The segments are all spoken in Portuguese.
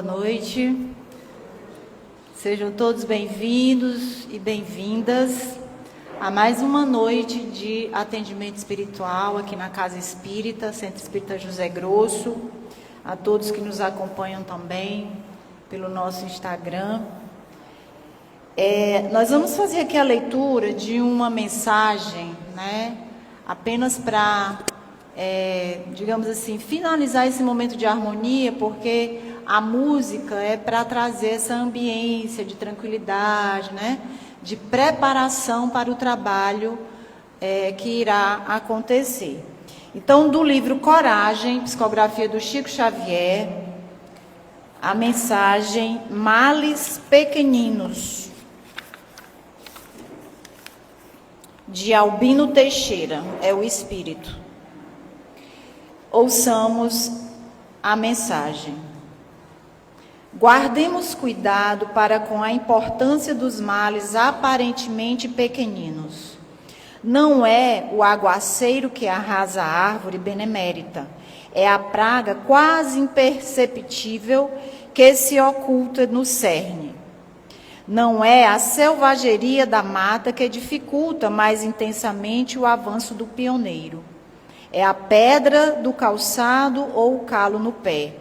Boa noite. Sejam todos bem-vindos e bem-vindas a mais uma noite de atendimento espiritual aqui na Casa Espírita, Centro Espírita José Grosso. A todos que nos acompanham também pelo nosso Instagram. Nós vamos fazer aqui a leitura de uma mensagem, apenas para, digamos assim, finalizar esse momento de harmonia, porque a música é para trazer essa ambiência de tranquilidade, de preparação para o trabalho que irá acontecer. Então, do livro Coragem, psicografia do Chico Xavier, a mensagem Males Pequeninos, de Albino Teixeira, é o Espírito. Ouçamos a mensagem. Guardemos cuidado para com a importância dos males aparentemente pequeninos. Não é o aguaceiro que arrasa a árvore benemérita, é a praga quase imperceptível que se oculta no cerne. Não é a selvageria da mata que dificulta mais intensamente o avanço do pioneiro. É a pedra do calçado ou o calo no pé.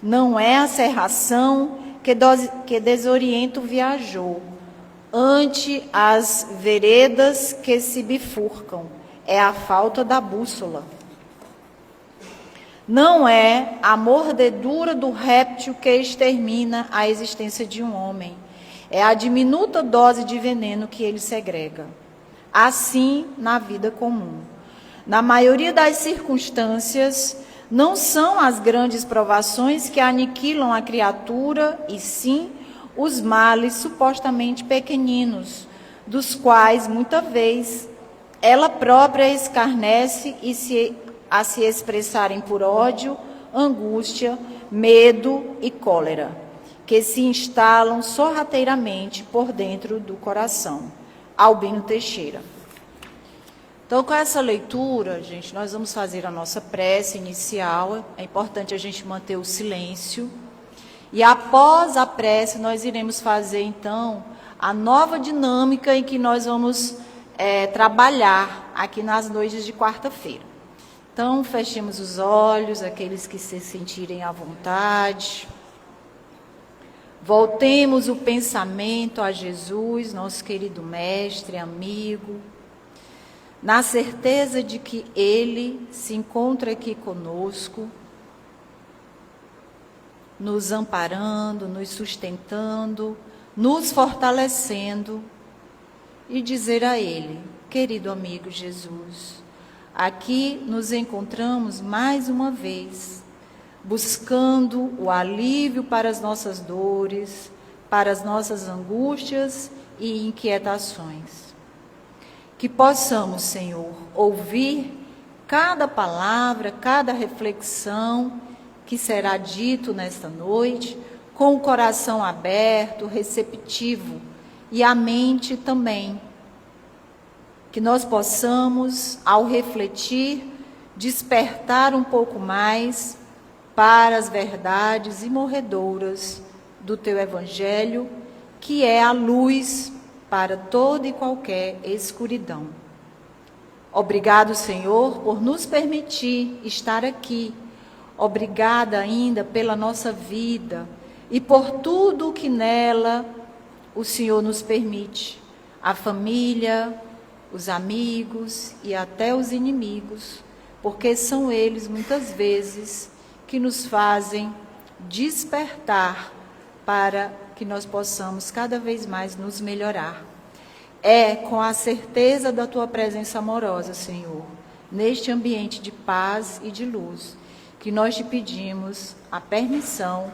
Não é a cerração que desorienta o viajor, ante as veredas que se bifurcam. É a falta da bússola. Não é a mordedura do réptil que extermina a existência de um homem. É a diminuta dose de veneno que ele segrega. Assim, na vida comum. Na maioria das circunstâncias, não são as grandes provações que aniquilam a criatura, e sim os males supostamente pequeninos, dos quais, muita vez, ela própria escarnece a se expressarem por ódio, angústia, medo e cólera, que se instalam sorrateiramente por dentro do coração. Albino Teixeira. Então, com essa leitura, gente, nós vamos fazer a nossa prece inicial. É importante a gente manter o silêncio. E após a prece, nós iremos fazer, então, a nova dinâmica em que nós vamos trabalhar aqui nas noites de quarta-feira. Então, fechemos os olhos, aqueles que se sentirem à vontade. Voltemos o pensamento a Jesus, nosso querido mestre, amigo, na certeza de que Ele se encontra aqui conosco, nos amparando, nos sustentando, nos fortalecendo, e dizer a Ele: querido amigo Jesus, aqui nos encontramos mais uma vez, buscando o alívio para as nossas dores, para as nossas angústias e inquietações. Que possamos, Senhor, ouvir cada palavra, cada reflexão que será dito nesta noite, com o coração aberto, receptivo, e a mente também. Que nós possamos, ao refletir, despertar um pouco mais para as verdades imorredouras do Teu Evangelho, que é a luz para toda e qualquer escuridão. Obrigado, Senhor, por nos permitir estar aqui. Obrigada ainda pela nossa vida e por tudo o que nela o Senhor nos permite. A família, os amigos e até os inimigos, porque são eles, muitas vezes, que nos fazem despertar para que nós possamos cada vez mais nos melhorar. É com a certeza da Tua presença amorosa, Senhor, neste ambiente de paz e de luz, que nós Te pedimos a permissão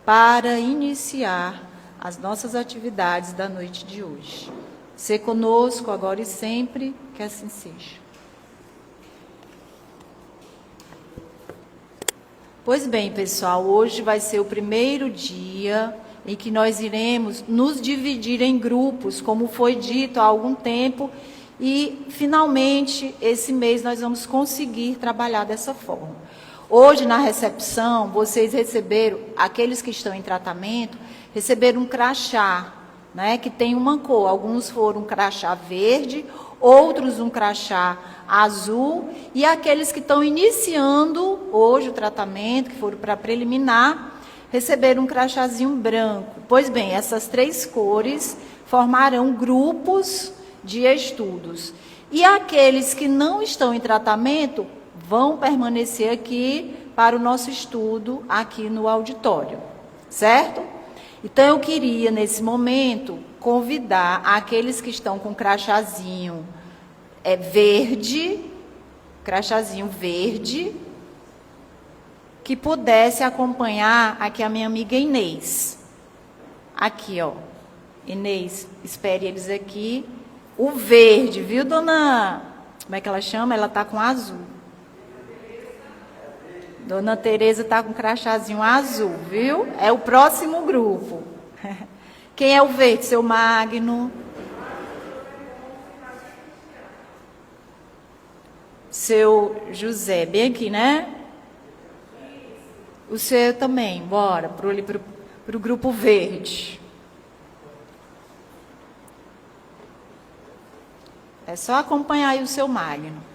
para iniciar as nossas atividades da noite de hoje. Sê conosco agora e sempre, que assim seja. Pois bem, pessoal, hoje vai ser o primeiro dia em que nós iremos nos dividir em grupos, como foi dito há algum tempo, e finalmente esse mês nós vamos conseguir trabalhar dessa forma. Hoje, na recepção, vocês receberam, aqueles que estão em tratamento, receberam um crachá, né, que tem uma cor. Alguns foram um crachá verde, outros um crachá azul, e aqueles que estão iniciando hoje o tratamento, que foram para preliminar, receberam um crachazinho branco. Pois bem, essas 3 cores formarão grupos de estudos. E aqueles que não estão em tratamento vão permanecer aqui para o nosso estudo aqui no auditório, certo? Então, eu queria, nesse momento, convidar aqueles que estão com crachazinho crachazinho verde, que pudesse acompanhar aqui a minha amiga Inês. Aqui, ó. Inês, espere eles aqui. O verde, viu, dona... Como é que ela chama? Ela está com azul. Dona Tereza está com crachazinho azul, viu? É o próximo grupo. Quem é o verde? Seu Magno. Seu José, bem aqui, né? O seu também, bora, para o grupo verde. É só acompanhar aí o seu Magno.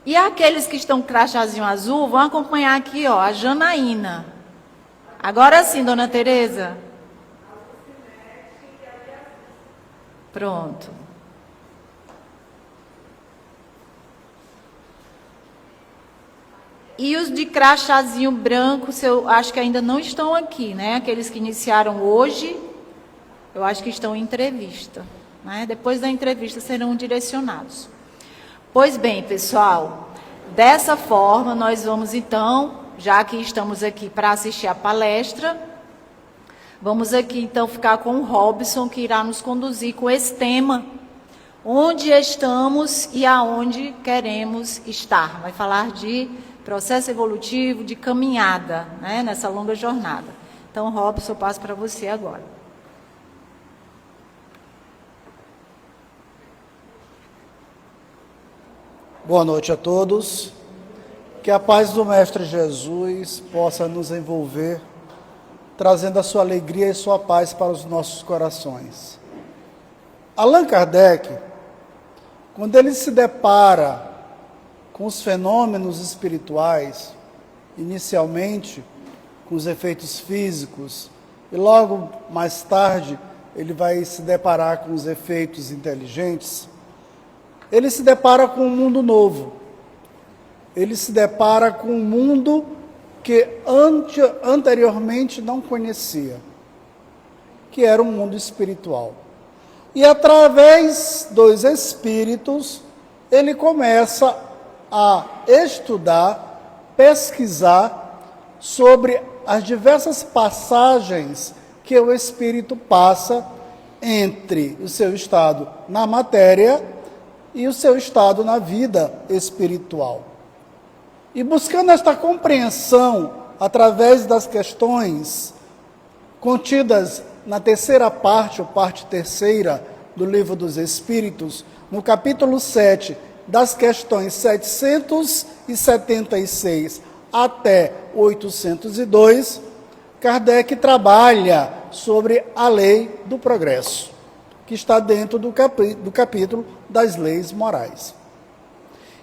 E aqueles que estão com crachazinho azul, vão acompanhar aqui, ó, a Janaína. Agora sim, dona Tereza. Pronto. E os de crachazinho branco, eu acho que ainda não estão aqui, né? Aqueles que iniciaram hoje, eu acho que estão em entrevista, né? Depois da entrevista serão direcionados. Pois bem, pessoal, dessa forma nós vamos então, já que estamos aqui para assistir a palestra, vamos aqui então ficar com o Robson, que irá nos conduzir com esse tema, onde estamos e aonde queremos estar. Vai falar de processo evolutivo, de caminhada, né, nessa longa jornada. Então, Robson, eu passo para você agora. Boa noite a todos. Que a paz do Mestre Jesus possa nos envolver, trazendo a sua alegria e sua paz para os nossos corações. Allan Kardec, quando ele se depara com os fenômenos espirituais, inicialmente com os efeitos físicos, e logo mais tarde ele vai se deparar com os efeitos inteligentes, ele se depara com um mundo novo. Ele se depara com um mundo que anteriormente não conhecia, que era um mundo espiritual. E através dos espíritos, ele começa a estudar, pesquisar sobre as diversas passagens que o espírito passa entre o seu estado na matéria e o seu estado na vida espiritual. E buscando esta compreensão através das questões contidas na terceira parte, ou parte terceira do Livro dos Espíritos, no capítulo 7, das questões 776 até 802, Kardec trabalha sobre a lei do progresso, que está dentro do capítulo das leis morais.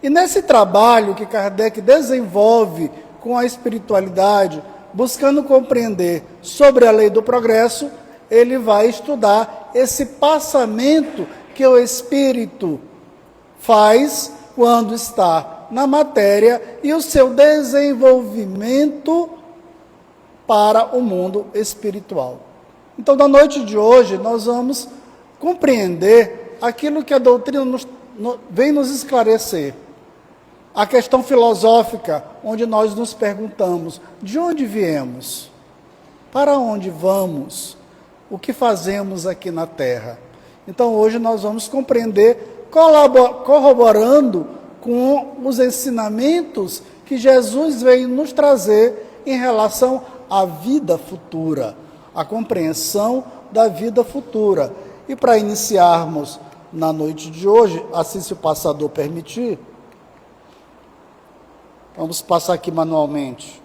E nesse trabalho que Kardec desenvolve com a espiritualidade, buscando compreender sobre a lei do progresso, ele vai estudar esse passamento que o espírito faz quando está na matéria e o seu desenvolvimento para o mundo espiritual. Então, na noite de hoje, nós vamos compreender aquilo que a doutrina vem nos esclarecer. A questão filosófica, onde nós nos perguntamos: de onde viemos? Para onde vamos? O que fazemos aqui na Terra? Então, hoje nós vamos compreender, corroborando com os ensinamentos que Jesus veio nos trazer em relação à vida futura, a compreensão da vida futura. E para iniciarmos na noite de hoje, assim se o passador permitir, Vamos passar aqui manualmente.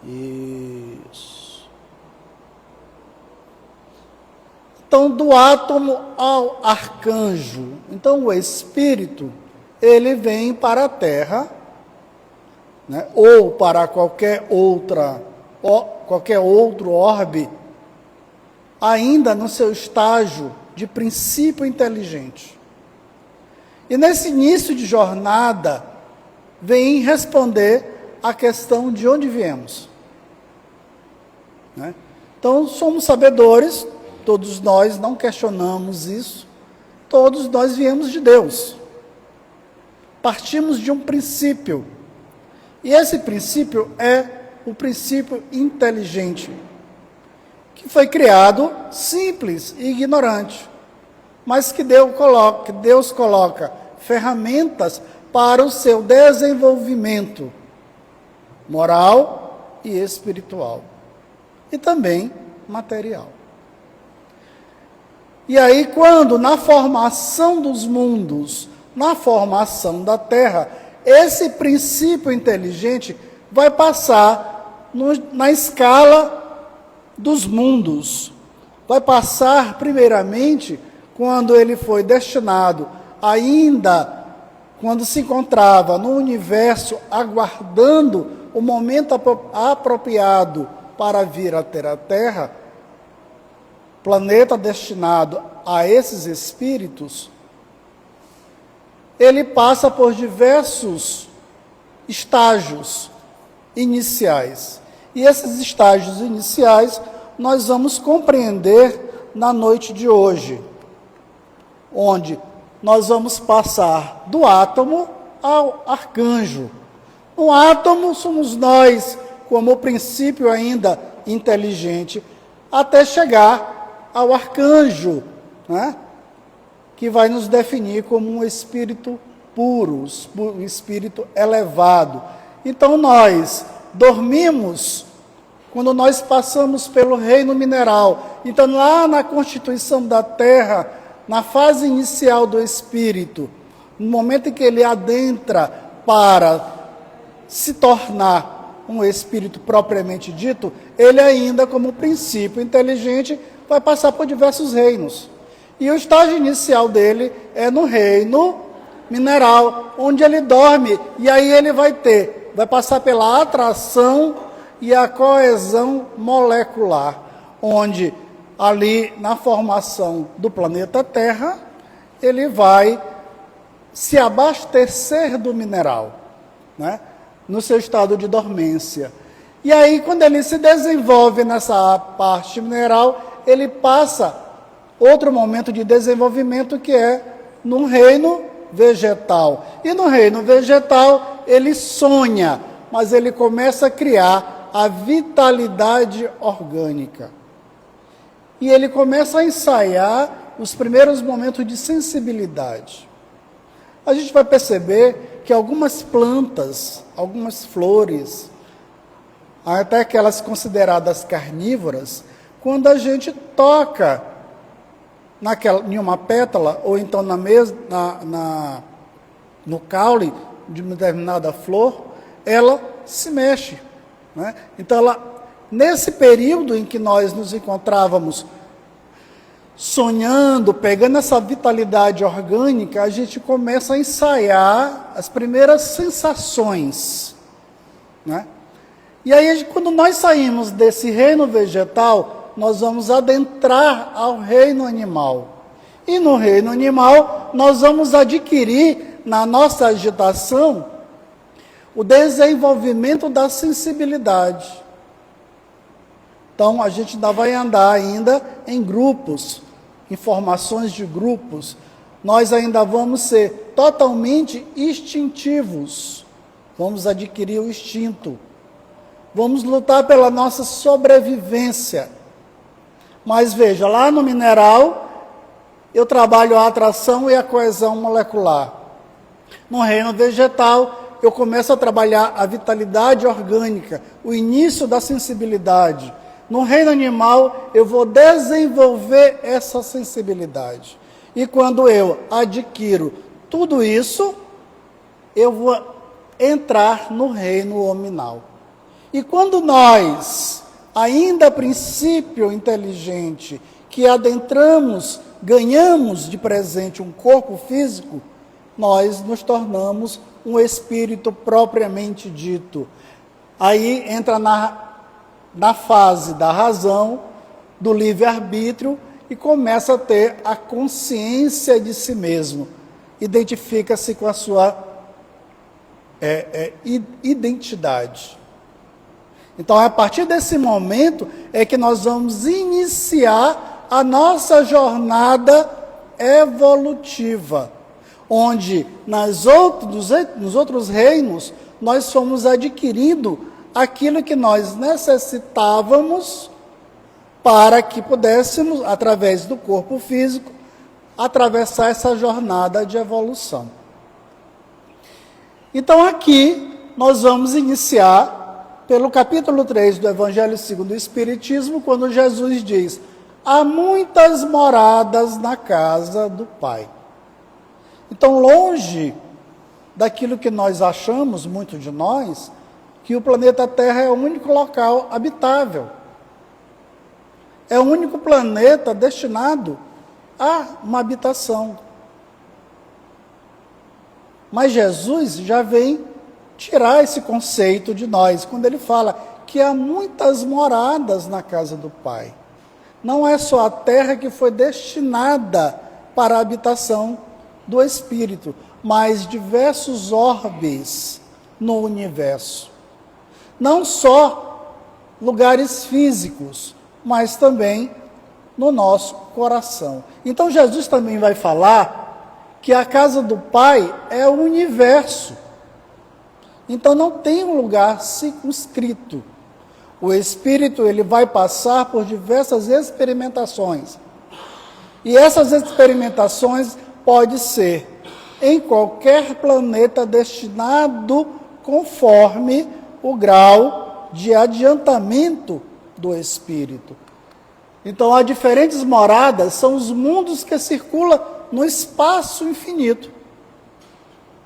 Isso. Então, do átomo ao arcanjo. Então, o Espírito, ele vem para a Terra, né, ou para qualquer outro orbe, ainda no seu estágio de princípio inteligente. E nesse início de jornada, vem responder a questão de onde viemos. Né? Então, somos sabedores, todos nós não questionamos isso, todos nós viemos de Deus. Partimos de um princípio. E esse princípio é o princípio inteligente, que foi criado simples e ignorante, mas que Deus coloca ferramentas para o seu desenvolvimento moral e espiritual, e também material. E aí, quando na formação dos mundos, na formação da Terra, esse princípio inteligente vai passar na escala dos mundos. Vai passar, primeiramente, quando ele foi destinado, ainda quando se encontrava no universo, aguardando o momento apropriado para vir a ter a Terra, planeta destinado a esses espíritos, ele passa por diversos estágios iniciais. E esses estágios iniciais nós vamos compreender na noite de hoje, onde nós vamos passar do átomo ao arcanjo. O átomo somos nós, como princípio ainda inteligente, até chegar ao arcanjo, né? Que vai nos definir como um espírito puro, um espírito elevado. Então nós dormimos quando nós passamos pelo reino mineral. Então lá na constituição da Terra, na fase inicial do espírito, no momento em que ele adentra para se tornar um espírito propriamente dito, ele ainda como princípio inteligente vai passar por diversos reinos. E o estágio inicial dele é no reino mineral, onde ele dorme, e aí ele vai passar pela atração e a coesão molecular, onde ali na formação do planeta Terra, ele vai se abastecer do mineral, né? No seu estado de dormência. E aí, quando ele se desenvolve nessa parte mineral, ele passa outro momento de desenvolvimento, que é no reino vegetal. E no reino vegetal, ele sonha, mas ele começa a criar a vitalidade orgânica. E ele começa a ensaiar os primeiros momentos de sensibilidade. A gente vai perceber que algumas plantas, algumas flores, até aquelas consideradas carnívoras, quando a gente toca em uma pétala, ou então no caule de uma determinada flor, ela se mexe. Né? Então, nesse período em que nós nos encontrávamos sonhando, pegando essa vitalidade orgânica, a gente começa a ensaiar as primeiras sensações. Né? E aí, quando nós saímos desse reino vegetal, nós vamos adentrar ao reino animal. E no reino animal, nós vamos adquirir, na nossa agitação, o desenvolvimento da sensibilidade. Então, a gente ainda vai andar ainda em grupos, em formações de grupos. Nós ainda vamos ser totalmente instintivos. Vamos adquirir o instinto. Vamos lutar pela nossa sobrevivência. Mas veja, lá no mineral, eu trabalho a atração e a coesão molecular. No reino vegetal, eu começo a trabalhar a vitalidade orgânica, o início da sensibilidade. No reino animal, eu vou desenvolver essa sensibilidade. E quando eu adquiro tudo isso, eu vou entrar no reino hominal. E quando nós, ainda a princípio inteligente, que adentramos, ganhamos de presente um corpo físico, nós nos tornamos um espírito propriamente dito. Aí entra na fase da razão, do livre-arbítrio, e começa a ter a consciência de si mesmo. Identifica-se com a sua identidade. Então, a partir desse momento é que nós vamos iniciar a nossa jornada evolutiva, onde nos outros reinos nós fomos adquirindo aquilo que nós necessitávamos para que pudéssemos, através do corpo físico, atravessar essa jornada de evolução. Então aqui nós vamos iniciar pelo capítulo 3 do Evangelho segundo o Espiritismo, quando Jesus diz: há muitas moradas na casa do Pai. Então, longe daquilo que nós achamos, muito de nós, que o planeta Terra é o único local habitável. É o único planeta destinado a uma habitação. Mas Jesus já vem tirar esse conceito de nós, quando ele fala que há muitas moradas na casa do Pai. Não é só a terra que foi destinada para a habitação do Espírito, mas diversos orbes no universo. Não só lugares físicos, mas também no nosso coração. Então Jesus também vai falar que a casa do Pai é o universo. Então não tem um lugar circunscrito. O Espírito ele vai passar por diversas experimentações. E essas experimentações podem ser em qualquer planeta destinado conforme o grau de adiantamento do Espírito. Então, há diferentes moradas, são os mundos que circulam no espaço infinito.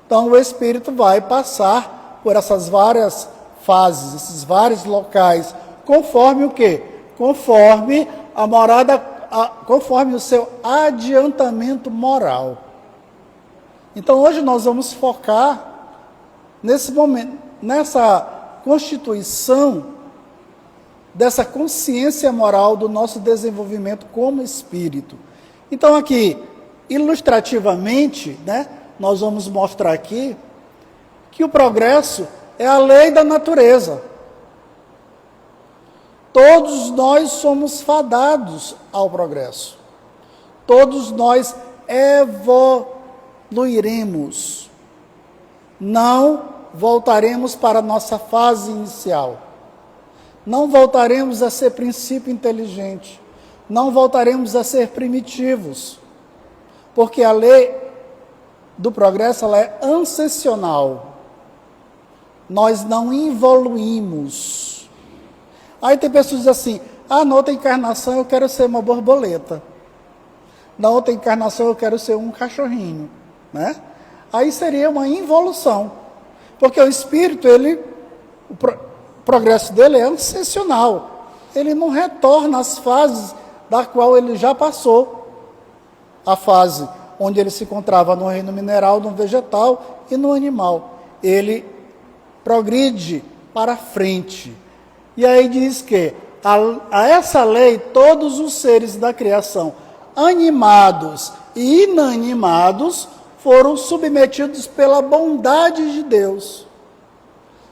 Então, o Espírito vai passar por essas várias fases, esses vários locais, conforme o quê? Conforme a morada, conforme o seu adiantamento moral. Então, hoje nós vamos focar nesse momento, nessa constituição dessa consciência moral do nosso desenvolvimento como espírito. Então aqui, ilustrativamente, nós vamos mostrar aqui que o progresso é a lei da natureza. Todos nós somos fadados ao progresso. Todos nós evoluiremos. Não voltaremos para a nossa fase inicial. Não voltaremos a ser princípio inteligente. Não voltaremos a ser primitivos. Porque a lei do progresso ela é ascensional. Nós não evoluímos. Aí tem pessoas que dizem assim: na outra encarnação eu quero ser uma borboleta. Na outra encarnação eu quero ser um cachorrinho. Aí seria uma involução. Porque o espírito, o progresso dele é ascensional. Ele não retorna às fases da qual ele já passou. A fase onde ele se encontrava no reino mineral, no vegetal e no animal. Ele progride para frente. E aí diz que a essa lei todos os seres da criação, animados e inanimados, foram submetidos pela bondade de Deus.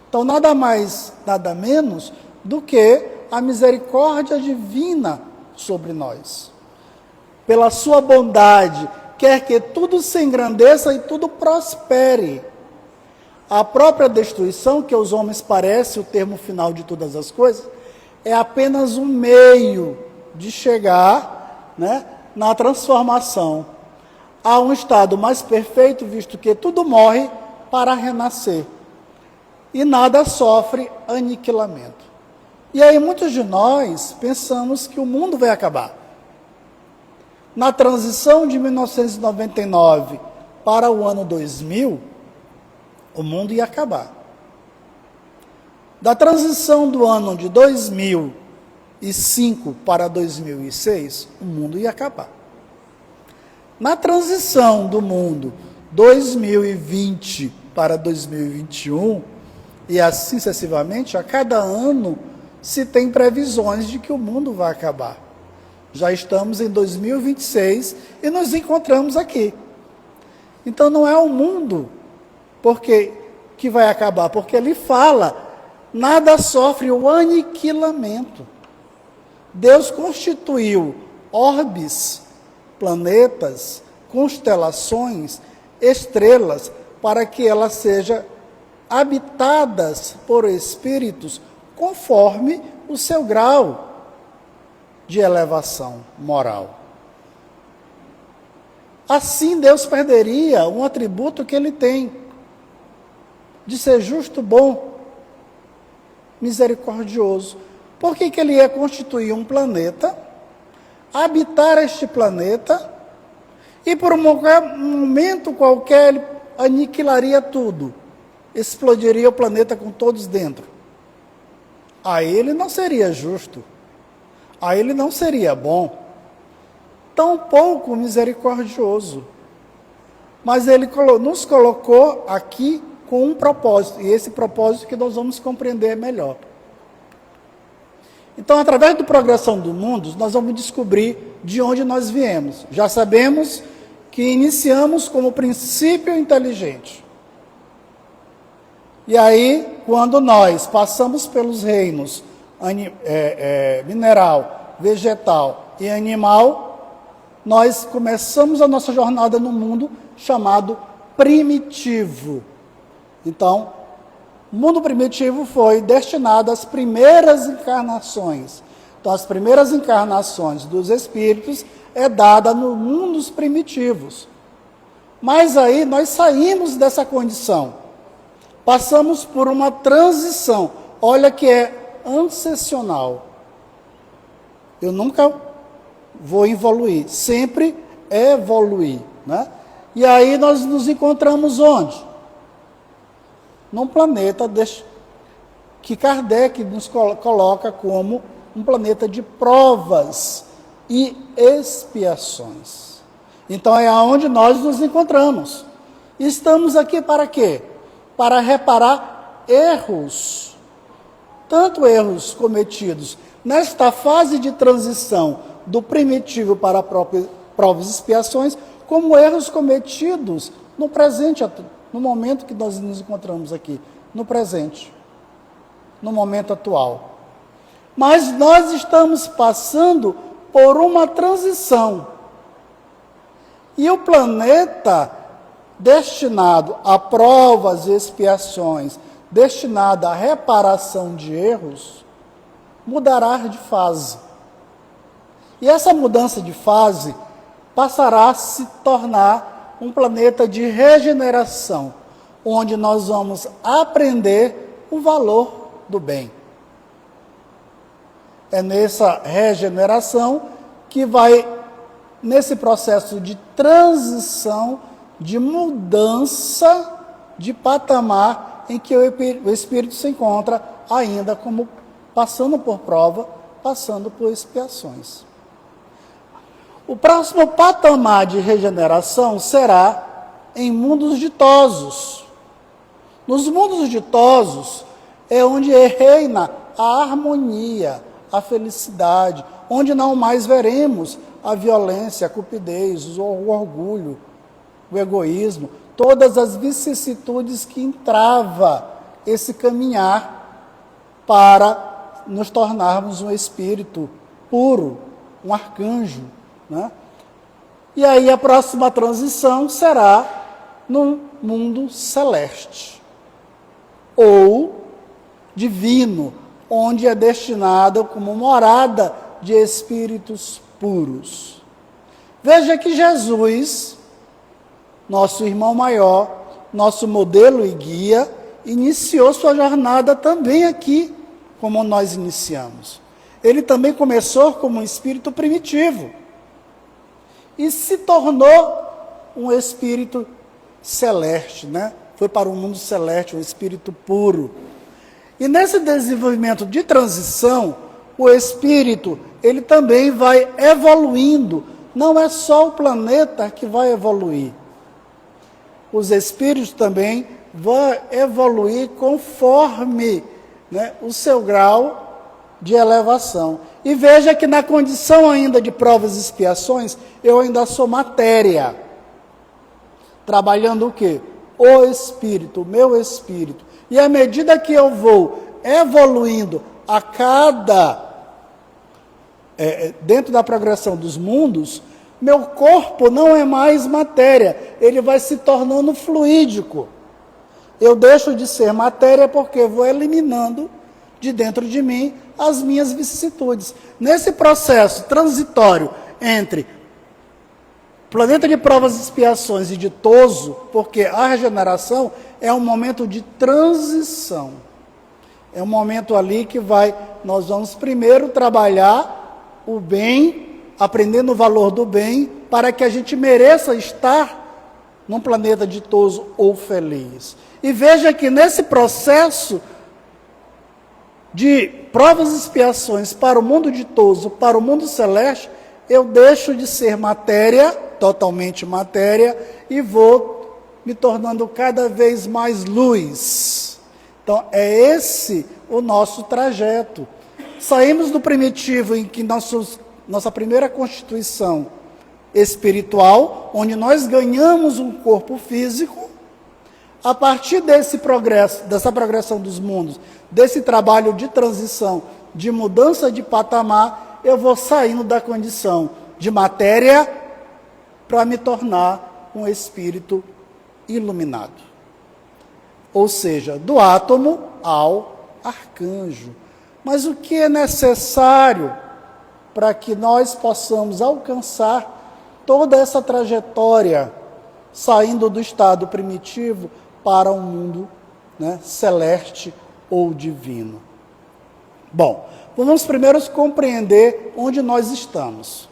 Então, nada mais, nada menos do que a misericórdia divina sobre nós. Pela sua bondade, quer que tudo se engrandeça e tudo prospere. A própria destruição, que aos homens parece o termo final de todas as coisas, é apenas um meio de chegar na transformação a um estado mais perfeito, visto que tudo morre para renascer. E nada sofre aniquilamento. E aí muitos de nós pensamos que o mundo vai acabar. Na transição de 1999 para o ano 2000, o mundo ia acabar. Da transição do ano de 2005 para 2006, o mundo ia acabar. Na transição do mundo 2020 para 2021, e assim sucessivamente, a cada ano se tem previsões de que o mundo vai acabar. Já estamos em 2026 e nos encontramos aqui. Então não é o mundo que vai acabar, porque ele fala, nada sofre o aniquilamento. Deus constituiu orbes, planetas, constelações, estrelas, para que elas sejam habitadas por espíritos conforme o seu grau de elevação moral. Assim, Deus perderia um atributo que ele tem, de ser justo, bom, misericordioso. Por que ele ia constituir um planeta, habitar este planeta, e por um momento qualquer ele aniquilaria tudo, explodiria o planeta com todos dentro? Aí ele não seria justo, aí ele não seria bom, tampouco misericordioso. Mas ele nos colocou aqui com um propósito, e esse propósito que nós vamos compreender melhor. Então, através do Progressão do Mundo, nós vamos descobrir de onde nós viemos. Já sabemos que iniciamos como princípio inteligente. E aí, quando nós passamos pelos reinos mineral, vegetal e animal, nós começamos a nossa jornada no mundo chamado primitivo. Então, o mundo primitivo foi destinado às primeiras encarnações. Então, as primeiras encarnações dos espíritos é dada no mundo dos primitivos. Mas aí nós saímos dessa condição. Passamos por uma transição. Olha que é ascensional. Eu nunca vou evoluir, sempre evoluir, né? E aí nós nos encontramos onde? Num planeta que Kardec nos coloca como um planeta de provas e expiações. Então é aonde nós nos encontramos. Estamos aqui para quê? Para reparar erros, tanto erros cometidos nesta fase de transição do primitivo para provas e expiações, como erros cometidos no presente, no momento que nós nos encontramos aqui, no presente, no momento atual. Mas nós estamos passando por uma transição. E o planeta destinado a provas e expiações, destinado à reparação de erros, mudará de fase. E essa mudança de fase passará a se tornar um planeta de regeneração, onde nós vamos aprender o valor do bem. É nessa regeneração que vai, nesse processo de transição, de mudança de patamar em que o espírito se encontra ainda como passando por prova, passando por expiações. O próximo patamar de regeneração será em mundos ditosos. Nos mundos ditosos é onde reina a harmonia, a felicidade, onde não mais veremos a violência, a cupidez, o orgulho, o egoísmo, todas as vicissitudes que entrava esse caminhar para nos tornarmos um espírito puro, um arcanjo, né? E aí a próxima transição será no mundo celeste, ou divino, onde é destinado como morada de espíritos puros. Veja que Jesus, nosso irmão maior, nosso modelo e guia, iniciou sua jornada também aqui, como nós iniciamos. Ele também começou como um espírito primitivo e se tornou um espírito celeste, né? Foi para o mundo celeste, um espírito puro. E nesse desenvolvimento de transição, o espírito, ele também vai evoluindo. Não é só o planeta que vai evoluir. Os espíritos também vão evoluir conforme, né, o seu grau de elevação. E veja que na condição ainda de provas e expiações, eu ainda sou matéria. Trabalhando o quê? O espírito, o meu espírito. E à medida que eu vou evoluindo a cada... dentro da progressão dos mundos, meu corpo não é mais matéria, ele vai se tornando fluídico. Eu deixo de ser matéria porque eu vou eliminando de dentro de mim as minhas vicissitudes. Nesse processo transitório entre planeta de provas e expiações e ditoso, porque a regeneração é um momento de transição. É um momento ali que nós vamos primeiro trabalhar o bem, aprendendo o valor do bem, para que a gente mereça estar num planeta ditoso ou feliz. E veja que nesse processo de provas e expiações para o mundo ditoso, para o mundo celeste, eu deixo de ser matéria, totalmente matéria, e vou me tornando cada vez mais luz. Então, é esse o nosso trajeto. Saímos do primitivo, em que nossa primeira constituição espiritual, onde nós ganhamos um corpo físico. A partir desse progresso, dessa progressão dos mundos, desse trabalho de transição, de mudança de patamar, eu vou saindo da condição de matéria para me tornar um espírito iluminado. Ou seja, do átomo ao arcanjo. Mas o que é necessário para que nós possamos alcançar toda essa trajetória, saindo do estado primitivo para um mundo, né, celeste ou divino? Bom, vamos primeiro compreender onde nós estamos.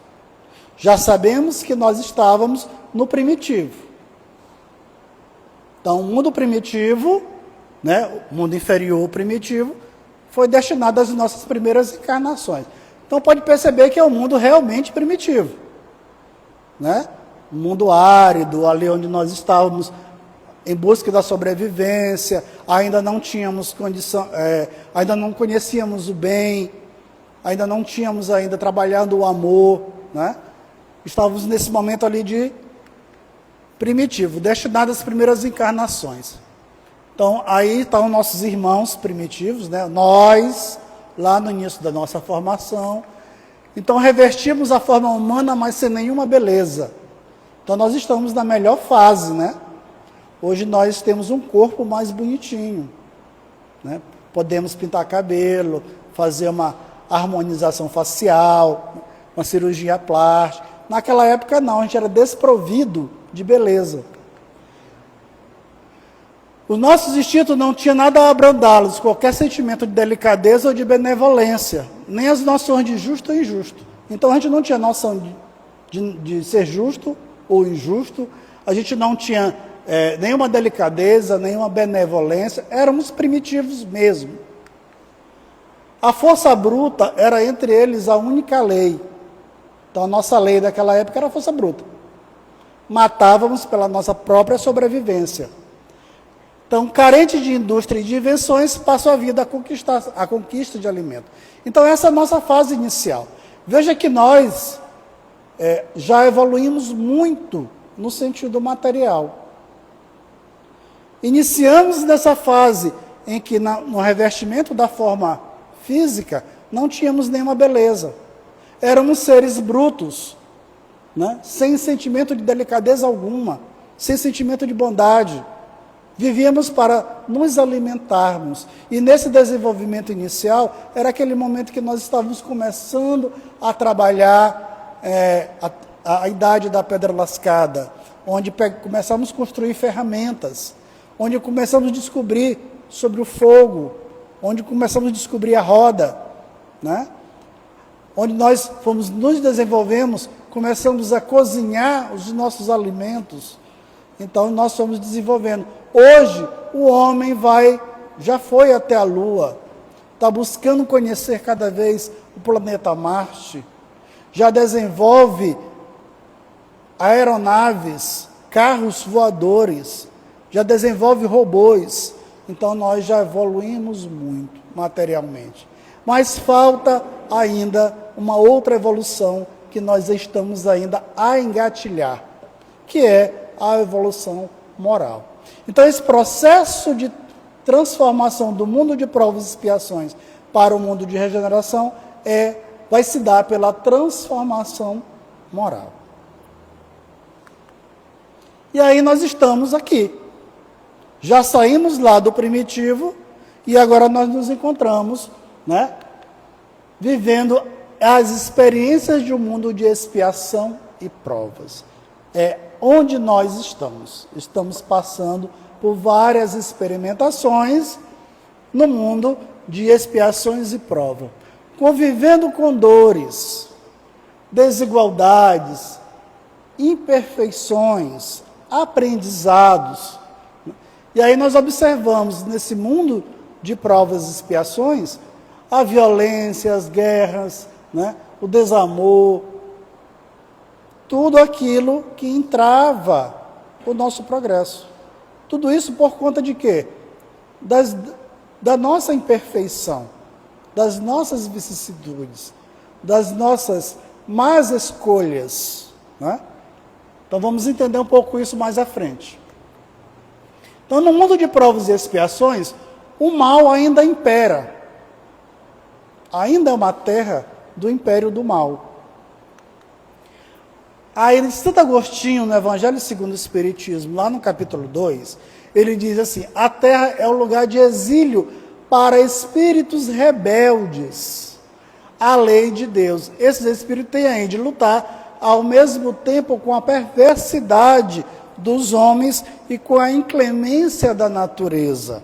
Já sabemos que nós estávamos no primitivo. Então, o mundo primitivo, né, o mundo inferior primitivo, foi destinado às nossas primeiras encarnações. Então, pode perceber que é um mundo realmente primitivo, né? Um mundo árido, ali onde nós estávamos em busca da sobrevivência, ainda não tínhamos condição, ainda não conhecíamos o bem, ainda não tínhamos ainda trabalhado o amor, né? Estávamos nesse momento ali de primitivo, destinado às primeiras encarnações. Então, aí estão nossos irmãos primitivos, né? Nós, lá no início da nossa formação. Então, revestimos a forma humana, mas sem nenhuma beleza. Então, nós estamos na melhor fase, né? Hoje nós temos um corpo mais bonitinho, né? Podemos pintar cabelo, fazer uma harmonização facial, uma cirurgia plástica. Naquela época não, a gente era desprovido de beleza. Os nossos instintos não tinham nada a abrandá-los, qualquer sentimento de delicadeza ou de benevolência, nem as noções de justo ou injusto. Então a gente não tinha noção de ser justo ou injusto, a gente não tinha nenhuma delicadeza, nenhuma benevolência, éramos primitivos mesmo. A força bruta era entre eles a única lei. Então a nossa lei daquela época era a força bruta. Matávamos pela nossa própria sobrevivência. Então, carente de indústria e de invenções, passou a vida a conquista de alimento. Então, essa é a nossa fase inicial. Veja que nós já evoluímos muito no sentido material. Iniciamos nessa fase em que, no revestimento da forma física, não tínhamos nenhuma beleza. Éramos seres brutos, né? Sem sentimento de delicadeza alguma, sem sentimento de bondade. Vivíamos para nos alimentarmos. E nesse desenvolvimento inicial, era aquele momento que nós estávamos começando a trabalhar a idade da pedra lascada, onde começamos a construir ferramentas, onde começamos a descobrir sobre o fogo, onde começamos a descobrir a roda, né? Onde nós nos desenvolvemos, começamos a cozinhar os nossos alimentos. Então nós estamos desenvolvendo. Hoje o homem já foi até a Lua, está buscando conhecer cada vez o planeta Marte, já desenvolve aeronaves, carros voadores, já desenvolve robôs. Então nós já evoluímos muito materialmente. Mas falta ainda uma outra evolução que nós estamos ainda a engatilhar, que é a evolução moral. Então esse processo de transformação do mundo de provas e expiações para o mundo de regeneração vai se dar pela transformação moral. E aí nós estamos aqui. Já saímos lá do primitivo e agora nós nos encontramos, vivendo as experiências de um mundo de expiação e provas. É onde nós estamos. Estamos passando por várias experimentações no mundo de expiações e provas, convivendo com dores, desigualdades, imperfeições, aprendizados. E aí nós observamos nesse mundo de provas e expiações a violência, as guerras, o desamor, tudo aquilo que entrava o nosso progresso. Tudo isso por conta de quê? Da nossa imperfeição, das nossas vicissitudes, das nossas más escolhas. Então vamos entender um pouco isso mais à frente. Então, no mundo de provas e expiações, o mal ainda impera. Ainda é uma terra do império do mal. Aí, Santo Agostinho, no Evangelho segundo o Espiritismo, lá no capítulo 2, ele diz assim: a terra é o lugar de exílio para espíritos rebeldes à lei de Deus. Esses espíritos têm ainda de lutar ao mesmo tempo com a perversidade dos homens e com a inclemência da natureza.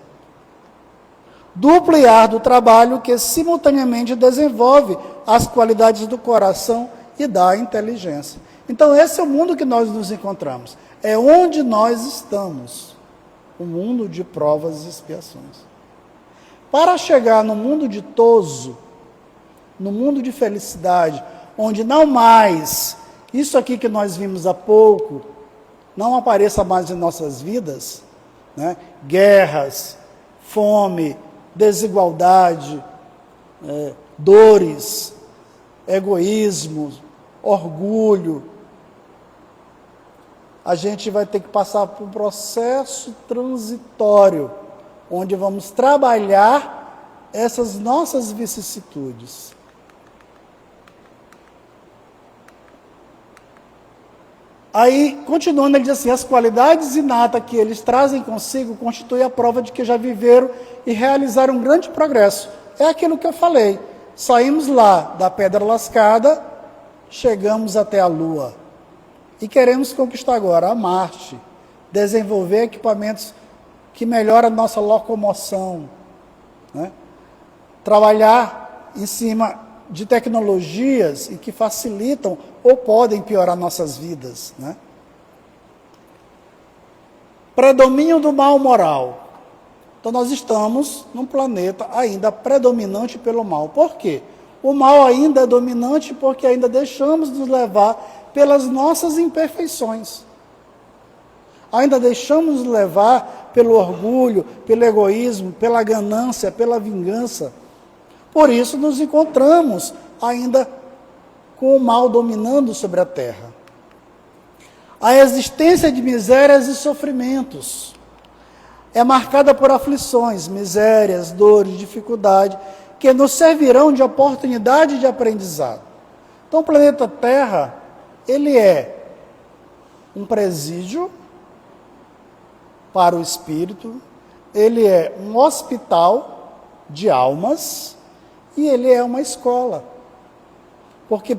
Duplo e árduo trabalho que simultaneamente desenvolve as qualidades do coração e da inteligência. Então esse é o mundo que nós nos encontramos. É onde nós estamos. O mundo de provas e expiações. Para chegar no mundo ditoso, no mundo de felicidade, onde não mais isso aqui que nós vimos há pouco, não apareça mais em nossas vidas, guerras, fome, desigualdade, dores, egoísmo, orgulho. A gente vai ter que passar por um processo transitório, onde vamos trabalhar essas nossas vicissitudes. Aí, continuando, ele diz assim: as qualidades inatas que eles trazem consigo constituem a prova de que já viveram e realizaram um grande progresso. É aquilo que eu falei. Saímos lá da pedra lascada, chegamos até a Lua. E queremos conquistar agora a Marte, desenvolver equipamentos que melhoram a nossa locomoção, trabalhar em cima de tecnologias e que facilitam ou podem piorar nossas vidas. Predomínio do mal moral. Então nós estamos num planeta ainda predominante pelo mal. Por quê? O mal ainda é dominante porque ainda deixamos nos levar pelas nossas imperfeições. Ainda deixamos nos levar pelo orgulho, pelo egoísmo, pela ganância, pela vingança. Por isso nos encontramos ainda com o mal dominando sobre a terra. A existência de misérias e sofrimentos é marcada por aflições, misérias, dores, dificuldade, que nos servirão de oportunidade de aprendizado. Então o planeta Terra, ele é um presídio para o espírito, ele é um hospital de almas e ele é uma escola. Porque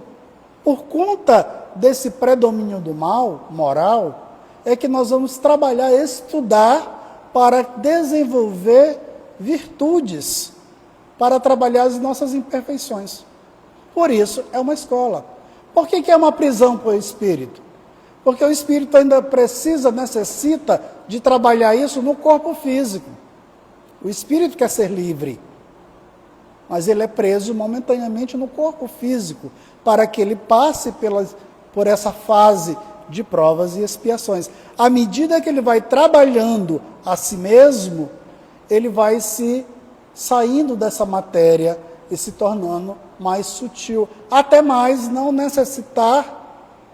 por conta desse predomínio do mal moral, é que nós vamos trabalhar, estudar para desenvolver virtudes, para trabalhar as nossas imperfeições. Por isso, é uma escola. Por que é uma prisão para o espírito? Porque o espírito ainda necessita de trabalhar isso no corpo físico. O espírito quer ser livre, mas ele é preso momentaneamente no corpo físico, para que ele passe por essa fase de provas e expiações. À medida que ele vai trabalhando a si mesmo, ele vai se saindo dessa matéria e se tornando mais sutil, até mais não necessitar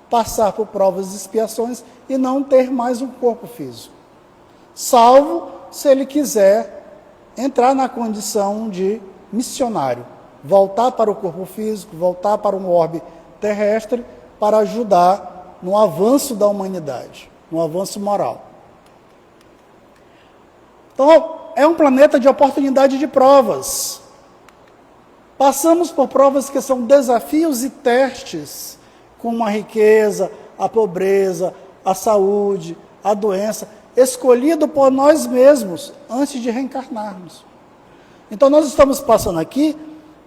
passar por provas e expiações e não ter mais um corpo físico. Salvo se ele quiser entrar na condição de missionário, voltar para o corpo físico, voltar para um orbe terrestre para ajudar no avanço da humanidade, no avanço moral. Então, é um planeta de oportunidade de provas. Passamos por provas que são desafios e testes, como a riqueza, a pobreza, a saúde, a doença, escolhido por nós mesmos antes de reencarnarmos. Então nós estamos passando aqui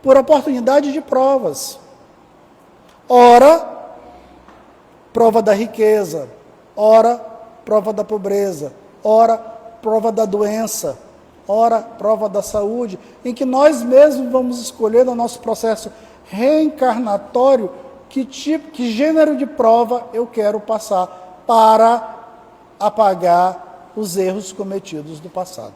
por oportunidade de provas. Ora, prova da riqueza, ora, prova da pobreza, ora, prova da doença, ora, prova da saúde, em que nós mesmos vamos escolher no nosso processo reencarnatório que gênero de prova eu quero passar para apagar os erros cometidos no passado.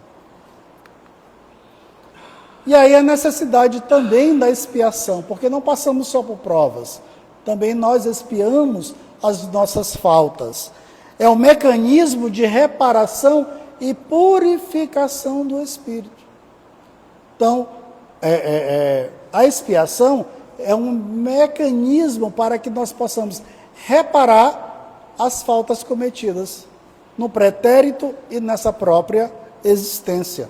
E aí a necessidade também da expiação, porque não passamos só por provas, também nós expiamos as nossas faltas. É um mecanismo de reparação e purificação do espírito. Então, a expiação é um mecanismo para que nós possamos reparar as faltas cometidas no pretérito e nessa própria existência,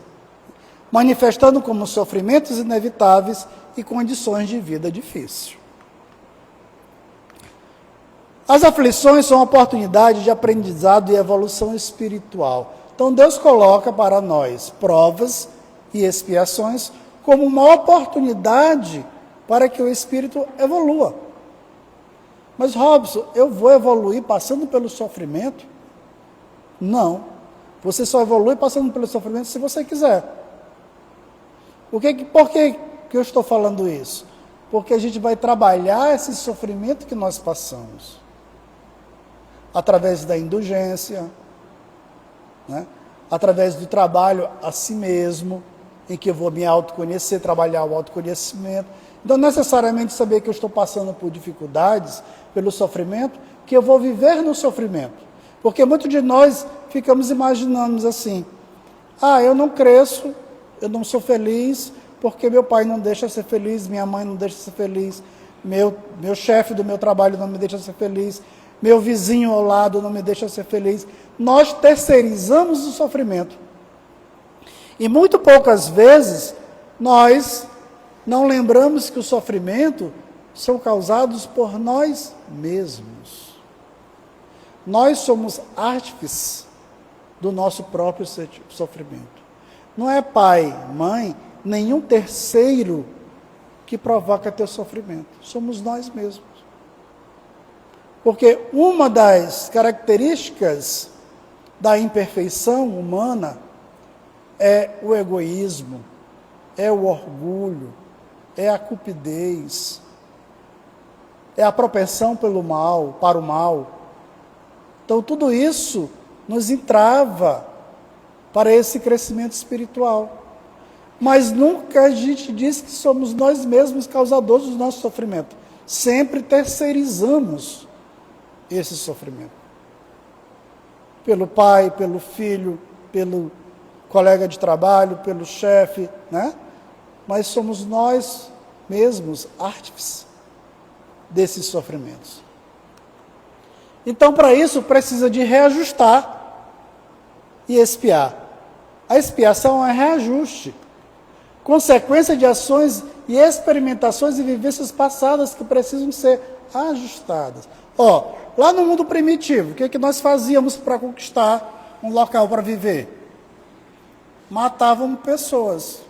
manifestando como sofrimentos inevitáveis e condições de vida difícil. As aflições são oportunidade de aprendizado e evolução espiritual. Então Deus coloca para nós provas e expiações como uma oportunidade para que o espírito evolua. Mas Robson, eu vou evoluir passando pelo sofrimento? Não. Você só evolui passando pelo sofrimento se você quiser. Por que eu estou falando isso? Porque a gente vai trabalhar esse sofrimento que nós passamos. Através da indulgência, né? Através do trabalho a si mesmo, em que eu vou me autoconhecer, trabalhar o autoconhecimento. Então, necessariamente saber que eu estou passando por dificuldades, pelo sofrimento, que eu vou viver no sofrimento. Porque muitos de nós ficamos imaginando assim, eu não cresço, eu não sou feliz, porque meu pai não deixa ser feliz, minha mãe não deixa ser feliz, meu chefe do meu trabalho não me deixa ser feliz, meu vizinho ao lado não me deixa ser feliz. Nós terceirizamos o sofrimento. E muito poucas vezes nós não lembramos que o sofrimento são causados por nós mesmos. Nós somos artífices do nosso próprio sofrimento. Não é pai, mãe, nenhum terceiro que provoca teu sofrimento. Somos nós mesmos. Porque uma das características da imperfeição humana é o egoísmo, é o orgulho, é a cupidez, é a propensão para o mal. Então, tudo isso nos entrava para esse crescimento espiritual. Mas nunca a gente diz que somos nós mesmos causadores do nosso sofrimento. Sempre terceirizamos esse sofrimento. Pelo pai, pelo filho, pelo colega de trabalho, pelo chefe, né? Mas somos nós mesmos artífices desses sofrimentos. Então, para isso, precisa de reajustar e expiar. A expiação é reajuste, consequência de ações e experimentações e vivências passadas que precisam ser ajustadas. Lá no mundo primitivo, o que nós fazíamos para conquistar um local para viver? Matavam pessoas.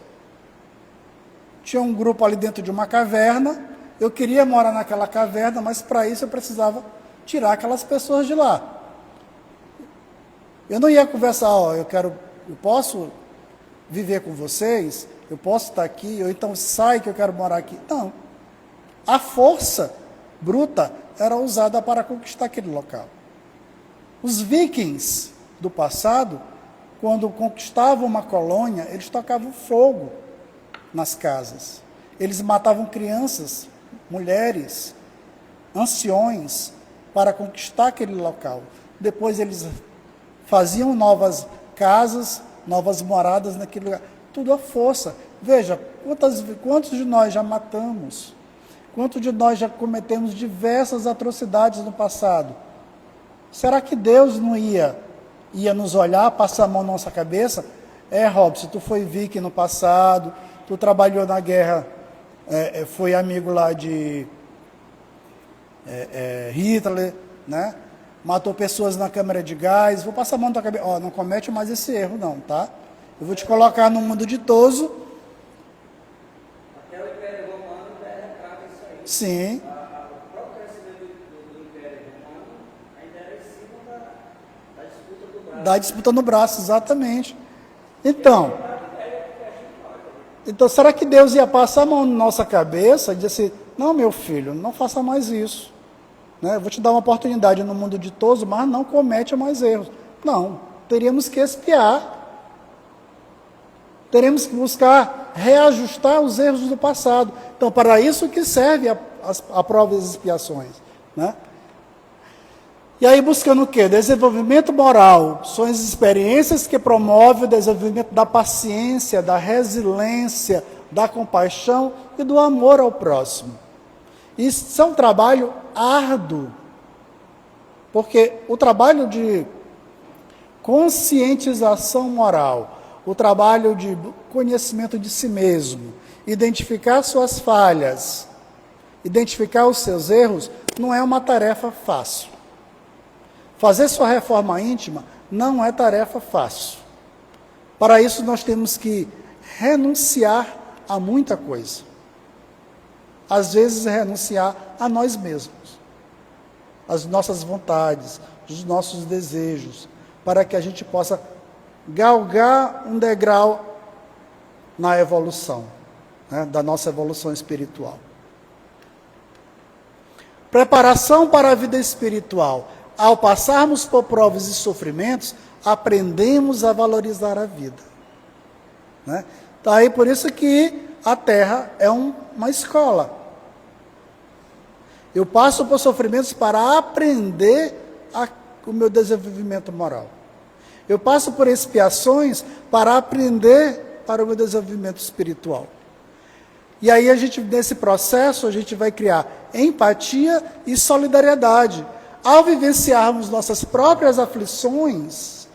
Tinha um grupo ali dentro de uma caverna, eu queria morar naquela caverna, mas para isso eu precisava tirar aquelas pessoas de lá. Eu não ia conversar, eu posso viver com vocês, eu posso estar aqui, ou então sai que eu quero morar aqui. Não. A força bruta era usada para conquistar aquele local. Os vikings do passado, quando conquistavam uma colônia, eles tocavam fogo nas casas. Eles matavam crianças, mulheres, anciões, para conquistar aquele local. Depois eles faziam novas casas, novas moradas naquele lugar. Tudo à força. Veja, quantos de nós já matamos? Quantos de nós já cometemos diversas atrocidades no passado? Será que Deus não ia nos olhar, passar a mão na nossa cabeça? Robson, tu foi viking no passado, tu trabalhou na guerra, foi amigo lá de Hitler, né? Matou pessoas na câmara de gás, vou passar a mão na tua cabeça. Não comete mais esse erro não, tá? Eu vou te colocar no mundo ditoso. Até o Império Romano retrata isso aí. Sim. O próprio crescimento do Império Romano ainda era em cima da disputa do braço. Da disputa no braço, exatamente. Então, será que Deus ia passar a mão na nossa cabeça e dizer assim, não, meu filho, não faça mais isso. Eu vou te dar uma oportunidade no mundo ditoso, mas não comete mais erros. Não, teríamos que expiar. Teremos que buscar reajustar os erros do passado. Então, para isso que serve a prova e as expiações. Né? E aí, buscando o quê? Desenvolvimento moral. São as experiências que promovem o desenvolvimento da paciência, da resiliência, da compaixão e do amor ao próximo. Isso é um trabalho árduo, porque o trabalho de conscientização moral, o trabalho de conhecimento de si mesmo, identificar suas falhas, identificar os seus erros, não é uma tarefa fácil. Fazer sua reforma íntima não é tarefa fácil. Para isso nós temos que renunciar a muita coisa. Às vezes renunciar a nós mesmos, às nossas vontades, os nossos desejos, para que a gente possa galgar um degrau na evolução, da nossa evolução espiritual. Preparação para a vida espiritual. Ao passarmos por provas e sofrimentos, aprendemos a valorizar a vida. Então, aí por isso que a Terra é uma escola. Eu passo por sofrimentos para aprender o meu desenvolvimento moral. Eu passo por expiações para aprender para o meu desenvolvimento espiritual. E aí nesse processo, a gente vai criar empatia e solidariedade. Ao vivenciarmos nossas próprias aflições,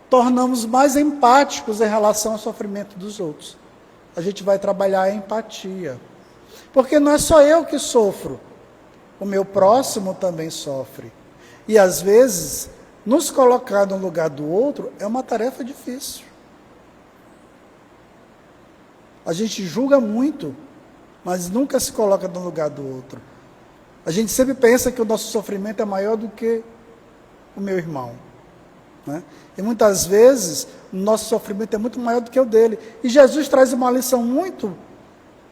tornamos mais empáticos em relação ao sofrimento dos outros. A gente vai trabalhar a empatia. Porque não é só eu que sofro, o meu próximo também sofre. E às vezes, nos colocar no lugar do outro é uma tarefa difícil. A gente julga muito, mas nunca se coloca no lugar do outro. A gente sempre pensa que o nosso sofrimento é maior do que o meu irmão. E muitas vezes, o nosso sofrimento é muito maior do que o dele. E Jesus traz uma lição muito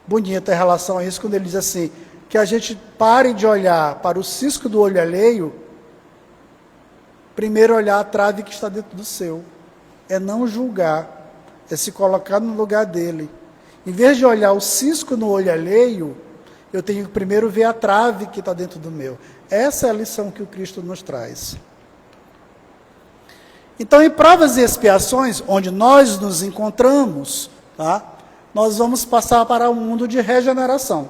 bonita em relação a isso, quando ele diz assim, que a gente pare de olhar para o cisco do olho alheio, primeiro olhar a trave que está dentro do seu. É não julgar, é se colocar no lugar dele. Em vez de olhar o cisco no olho alheio, eu tenho que primeiro ver a trave que está dentro do meu. Essa é a lição que o Cristo nos traz. Então, em provas e expiações, onde nós nos encontramos, nós vamos passar para um mundo de regeneração.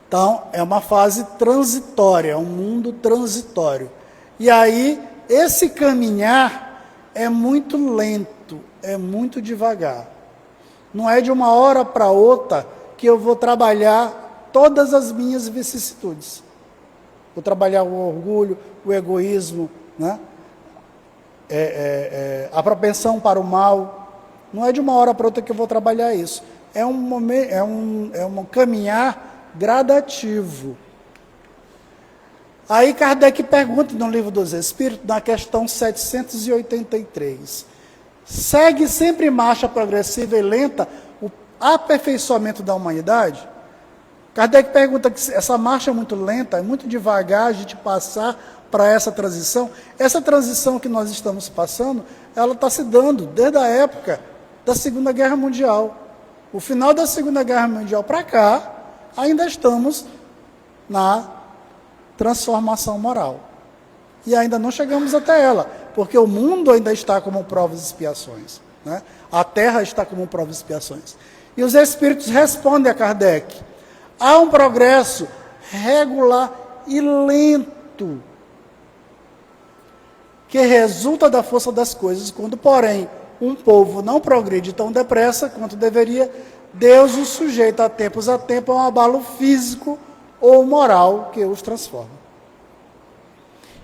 Então, é uma fase transitória, um mundo transitório. E aí, esse caminhar é muito lento, é muito devagar. Não é de uma hora para outra que eu vou trabalhar todas as minhas vicissitudes. Vou trabalhar o orgulho, o egoísmo, a propensão para o mal. Não é de uma hora para outra que eu vou trabalhar isso. É um caminhar gradativo. Aí Kardec pergunta no Livro dos Espíritos, na questão 783. Segue sempre marcha progressiva e lenta o aperfeiçoamento da humanidade? Kardec pergunta que essa marcha é muito lenta, é muito devagar a gente passar para essa transição. Essa transição que nós estamos passando, ela está se dando desde a época da Segunda Guerra Mundial. O final da Segunda Guerra Mundial para cá, ainda estamos na transformação moral. E ainda não chegamos até ela, porque o mundo ainda está como provas e expiações, né? A Terra está como provas e expiações. E os Espíritos respondem a Kardec: há um progresso regular e lento, que resulta da força das coisas, quando, porém, um povo não progride tão depressa quanto deveria, Deus os sujeita a tempos a um abalo físico ou moral que os transforma.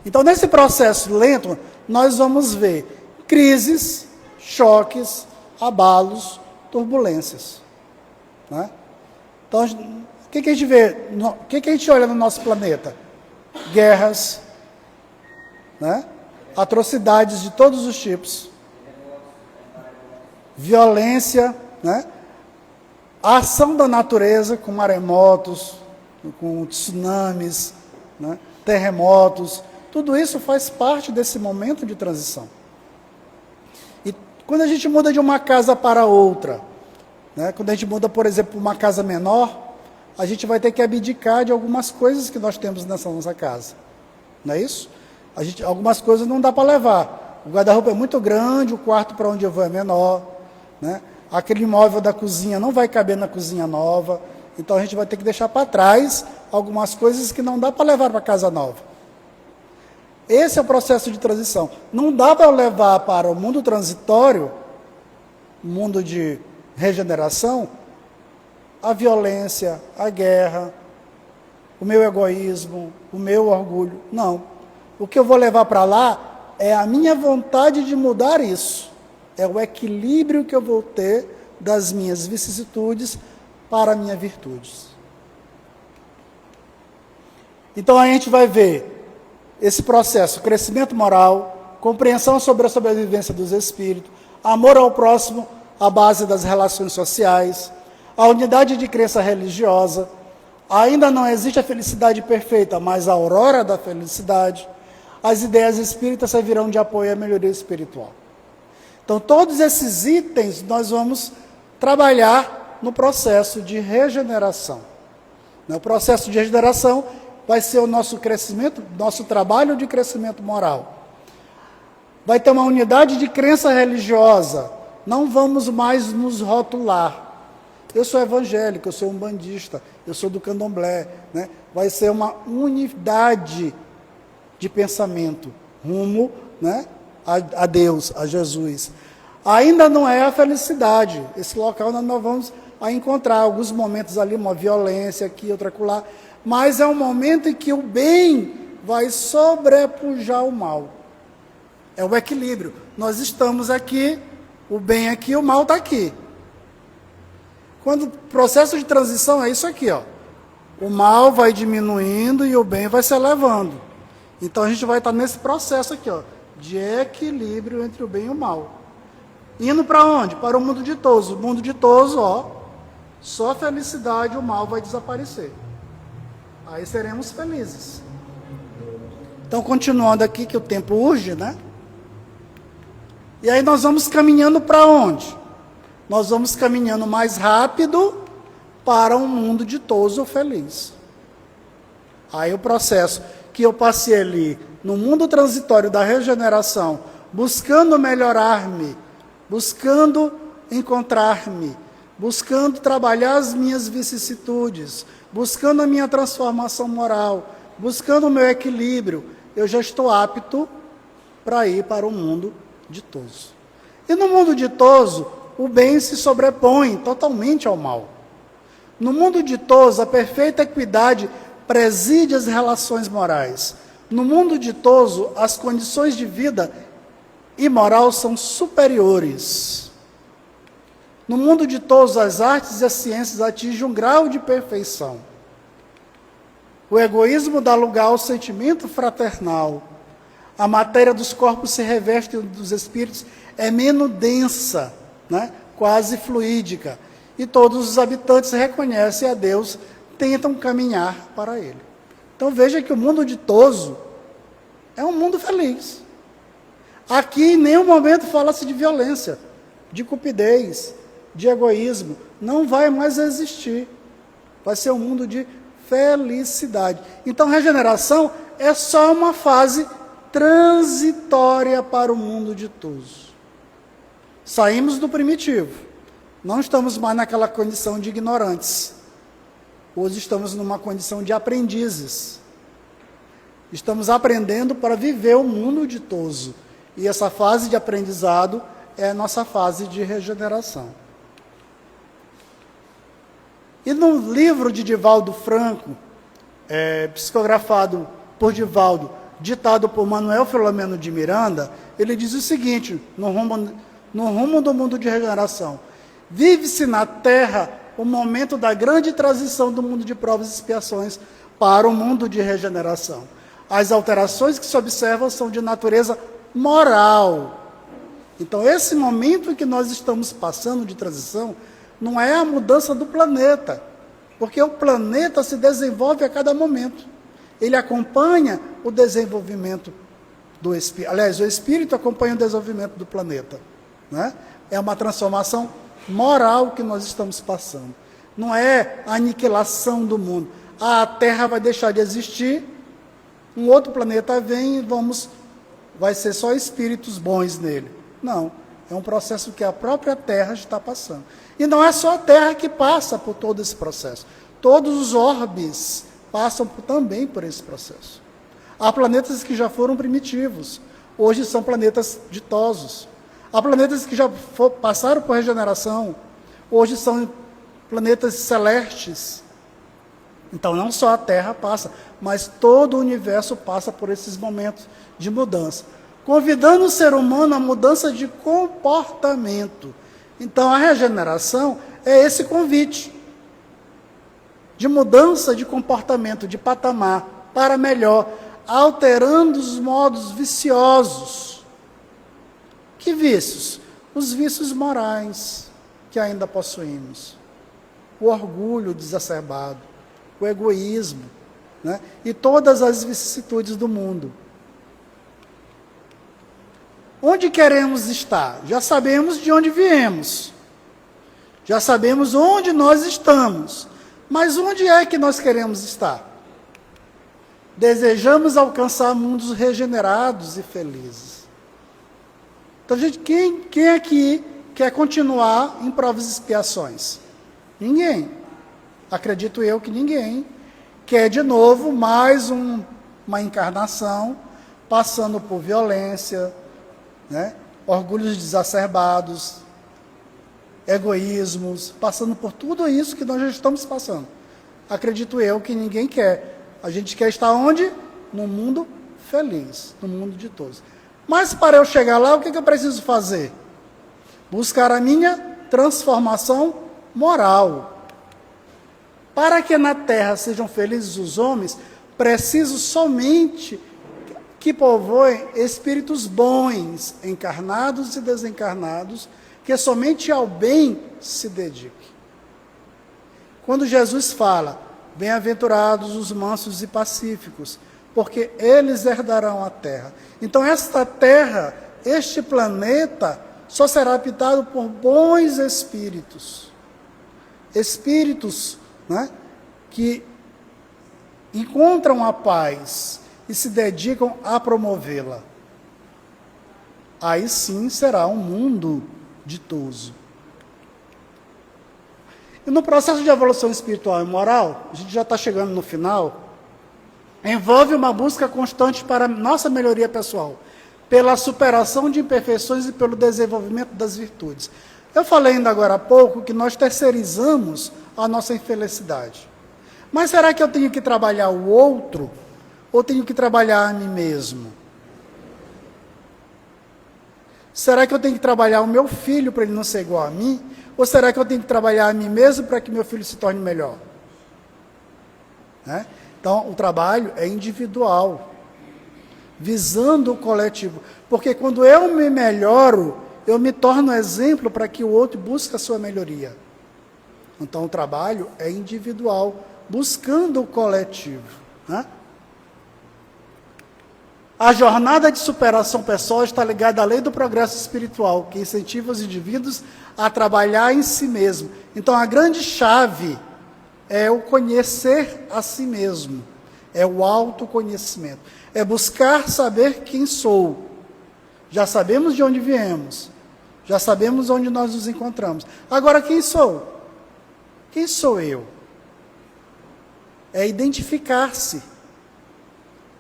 Então, nesse processo lento, nós vamos ver crises, choques, abalos, turbulências, né? Então, o que a gente vê? O que a gente olha no nosso planeta? Guerras, né? Atrocidades de todos os tipos, violência, né? A ação da natureza com maremotos, com tsunamis, né? Terremotos, tudo isso faz parte desse momento de transição. E quando a gente muda de uma casa para outra, né? Quando a gente muda, por exemplo, para uma casa menor, a gente vai ter que abdicar de algumas coisas que nós temos nessa nossa casa, não é isso? Algumas coisas não dá para levar. O guarda-roupa é muito grande, o quarto para onde eu vou é menor, né? Aquele imóvel da cozinha não vai caber na cozinha nova, então a gente vai ter que deixar para trás algumas coisas que não dá para levar para a casa nova. Esse é o processo de transição. Não dá para levar para o mundo transitório, mundo de regeneração, a violência, a guerra, o meu egoísmo, o meu orgulho. Não. O que eu vou levar para lá é a minha vontade de mudar isso. É o equilíbrio que eu vou ter das minhas vicissitudes para as minhas virtudes. Então a gente vai ver esse processo: crescimento moral, compreensão sobre a sobrevivência dos espíritos, amor ao próximo à base das relações sociais, a unidade de crença religiosa. Ainda não existe a felicidade perfeita, mas a aurora da felicidade. As ideias espíritas servirão de apoio à melhoria espiritual. Então, todos esses itens nós vamos trabalhar no processo de regeneração. O processo de regeneração vai ser o nosso crescimento, nosso trabalho de crescimento moral. Vai ter uma unidade de crença religiosa. Não vamos mais nos rotular. Eu sou evangélico, eu sou umbandista, eu sou do candomblé, né? Vai ser uma unidade de pensamento rumo, né, a Deus, a Jesus. Ainda não é a felicidade. Esse local nós vamos encontrar alguns momentos ali, uma violência aqui, outra acolá, mas é um momento em que o bem vai sobrepujar o mal. É o equilíbrio. Nós estamos aqui, o bem aqui, o mal está aqui. Quando o processo de transição é isso aqui, ó. O mal vai diminuindo e o bem vai se elevando. Então a gente vai estar nesse processo aqui, ó, de equilíbrio entre o bem e o mal. Indo para onde? Para o mundo ditoso. O mundo ditoso, ó, só a felicidade, o mal vai desaparecer. Aí seremos felizes. Então, continuando aqui, que o tempo urge, né? E aí nós vamos caminhando para onde? Nós vamos caminhando mais rápido para um mundo ditoso feliz. Aí o processo que eu passei ali no mundo transitório da regeneração, buscando melhorar-me, buscando encontrar-me, buscando trabalhar as minhas vicissitudes, buscando a minha transformação moral, buscando o meu equilíbrio, eu já estou apto para ir para o mundo ditoso. E no mundo ditoso, o bem se sobrepõe totalmente ao mal. No mundo ditoso, a perfeita equidade preside as relações morais. No mundo ditoso, as condições de vida e moral são superiores. No mundo ditoso, as artes e as ciências atingem um grau de perfeição. O egoísmo dá lugar ao sentimento fraternal. A matéria dos corpos se reveste dos espíritos, é menos densa, né? Quase fluídica. E todos os habitantes reconhecem a Deus, tentam caminhar para Ele. Então veja que o mundo ditoso é um mundo feliz. Aqui em nenhum momento fala-se de violência, de cupidez, de egoísmo. Não vai mais existir. Vai ser um mundo de felicidade. Então regeneração é só uma fase transitória para o mundo ditoso. Saímos do primitivo. Não estamos mais naquela condição de ignorantes. Hoje estamos numa condição de aprendizes. Estamos aprendendo para viver o mundo ditoso. E essa fase de aprendizado é a nossa fase de regeneração. E no livro de Divaldo Franco, psicografado por Divaldo, ditado por Manuel Filomeno de Miranda, ele diz o seguinte, no rumo do mundo de regeneração: vive-se na Terra o momento da grande transição do mundo de provas e expiações para o mundo de regeneração. As alterações que se observam são de natureza moral. Então, esse momento em que nós estamos passando de transição não é a mudança do planeta, porque o planeta se desenvolve a cada momento. Ele acompanha o desenvolvimento do espírito. Aliás, o espírito acompanha o desenvolvimento do planeta, né? É uma transformação moral que nós estamos passando. Não é a aniquilação do mundo. A Terra vai deixar de existir, um outro planeta vem e vai ser só espíritos bons nele. Não, é um processo que a própria Terra está passando. E não é só a Terra que passa por todo esse processo. Todos os orbes passam também por esse processo. Há planetas que já foram primitivos, hoje são planetas ditosos. Há planetas que já passaram por regeneração, hoje são planetas celestes. Então não só a Terra passa, mas todo o universo passa por esses momentos de mudança, convidando o ser humano à mudança de comportamento. Então a regeneração é esse convite de mudança de comportamento, de patamar, para melhor, alterando os modos viciosos. Que vícios? Os vícios morais que ainda possuímos. O orgulho exacerbado, o egoísmo, né? E todas as vicissitudes do mundo. Onde queremos estar? Já sabemos de onde viemos. Já sabemos onde nós estamos. Mas onde é que nós queremos estar? Desejamos alcançar mundos regenerados e felizes. Então, gente, quem aqui quer continuar em provas e expiações? Ninguém. Acredito eu que ninguém quer de novo mais uma encarnação, passando por violência, né? Orgulhos exacerbados, egoísmos, passando por tudo isso que nós já estamos passando. Acredito eu que ninguém quer. A gente quer estar onde? No mundo feliz, no mundo ditoso. Mas para eu chegar lá, o que eu preciso fazer? Buscar a minha transformação moral. Para que na terra sejam felizes os homens, preciso somente que povoem espíritos bons, encarnados e desencarnados, que somente ao bem se dedique. Quando Jesus fala, bem-aventurados os mansos e pacíficos, porque eles herdarão a terra. Então esta terra, este planeta, só será habitado por bons espíritos. Espíritos, né, que encontram a paz e se dedicam a promovê-la. Aí sim será um mundo ditoso. E no processo de evolução espiritual e moral, a gente já está chegando no final, envolve uma busca constante para nossa melhoria pessoal, pela superação de imperfeições e pelo desenvolvimento das virtudes. Eu falei ainda agora há pouco que nós terceirizamos a nossa infelicidade. Mas será que eu tenho que trabalhar o outro ou tenho que trabalhar a mim mesmo? Será que eu tenho que trabalhar o meu filho para ele não ser igual a mim? Ou será que eu tenho que trabalhar a mim mesmo para que meu filho se torne melhor? Né? Então, o trabalho é individual, visando o coletivo. Porque quando eu me melhoro, eu me torno exemplo para que o outro busque a sua melhoria. Então, o trabalho é individual, buscando o coletivo, né? A jornada de superação pessoal está ligada à lei do progresso espiritual, que incentiva os indivíduos a trabalhar em si mesmo. Então, a grande chave é o conhecer a si mesmo, é o autoconhecimento, é buscar saber quem sou. Já sabemos de onde viemos, já sabemos onde nós nos encontramos. Agora, quem sou? Quem sou eu? É identificar-se,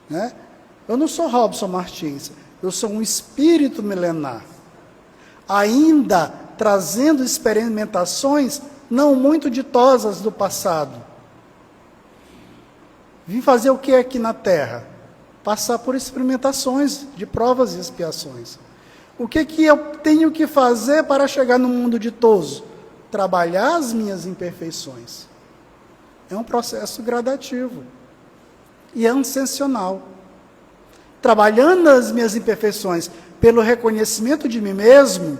né? Eu não sou Robson Martins, eu sou um espírito milenar, ainda trazendo experimentações não muito ditosas do passado. Vim fazer o que aqui na Terra? Passar por experimentações de provas e expiações. O que eu tenho que fazer para chegar no mundo ditoso? Trabalhar as minhas imperfeições. É um processo gradativo e é ascensional. Trabalhando as minhas imperfeições pelo reconhecimento de mim mesmo,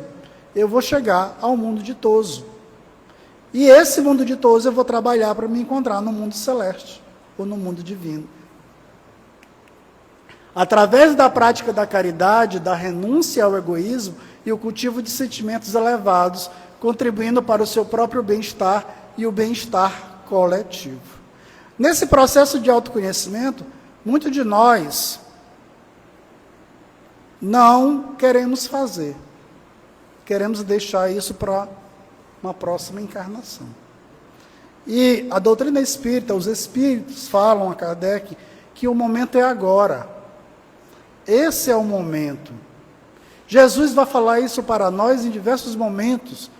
eu vou chegar ao mundo ditoso. E esse mundo ditoso eu vou trabalhar para me encontrar no mundo celeste ou no mundo divino. Através da prática da caridade, da renúncia ao egoísmo e o cultivo de sentimentos elevados, contribuindo para o seu próprio bem-estar e o bem-estar coletivo. Nesse processo de autoconhecimento, muitos de nós não queremos fazer. Queremos deixar isso para uma próxima encarnação. E a doutrina espírita, os espíritos falam a Kardec que o momento é agora. Esse é o momento. Jesus vai falar isso para nós em diversos momentos.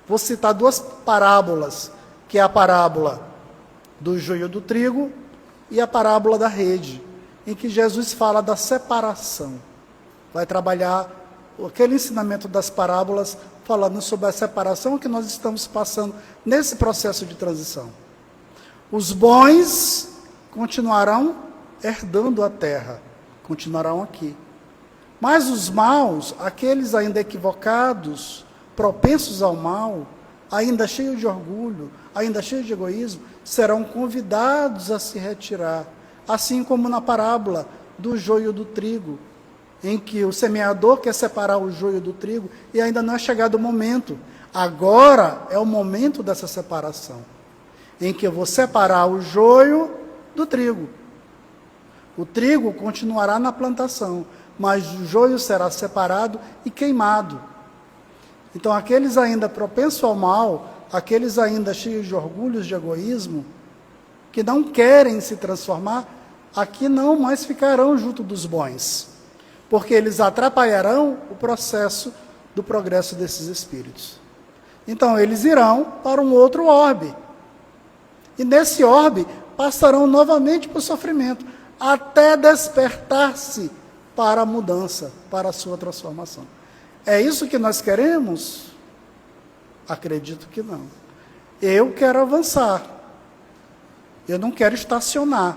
Vou citar duas parábolas, que é a parábola do joio e do trigo e a parábola da rede, em que Jesus fala da separação. Vai trabalhar aquele ensinamento das parábolas, falando sobre a separação que nós estamos passando nesse processo de transição. Os bons continuarão herdando a terra, continuarão aqui. Mas os maus, aqueles ainda equivocados, propensos ao mal, ainda cheios de orgulho, ainda cheios de egoísmo, serão convidados a se retirar, assim como na parábola do joio do trigo, em que o semeador quer separar o joio do trigo e ainda não é chegado o momento. Agora é o momento dessa separação, em que eu vou separar o joio do trigo. O trigo continuará na plantação, mas o joio será separado e queimado. Então, aqueles ainda propensos ao mal, aqueles ainda cheios de orgulhos, de egoísmo, que não querem se transformar, aqui não mais ficarão junto dos bons, porque eles atrapalharão o processo do progresso desses espíritos. Então, eles irão para um outro orbe. E nesse orbe, passarão novamente por sofrimento, até despertar-se para a mudança, para a sua transformação. É isso que nós queremos? Acredito que não. Eu quero avançar. Eu não quero estacionar.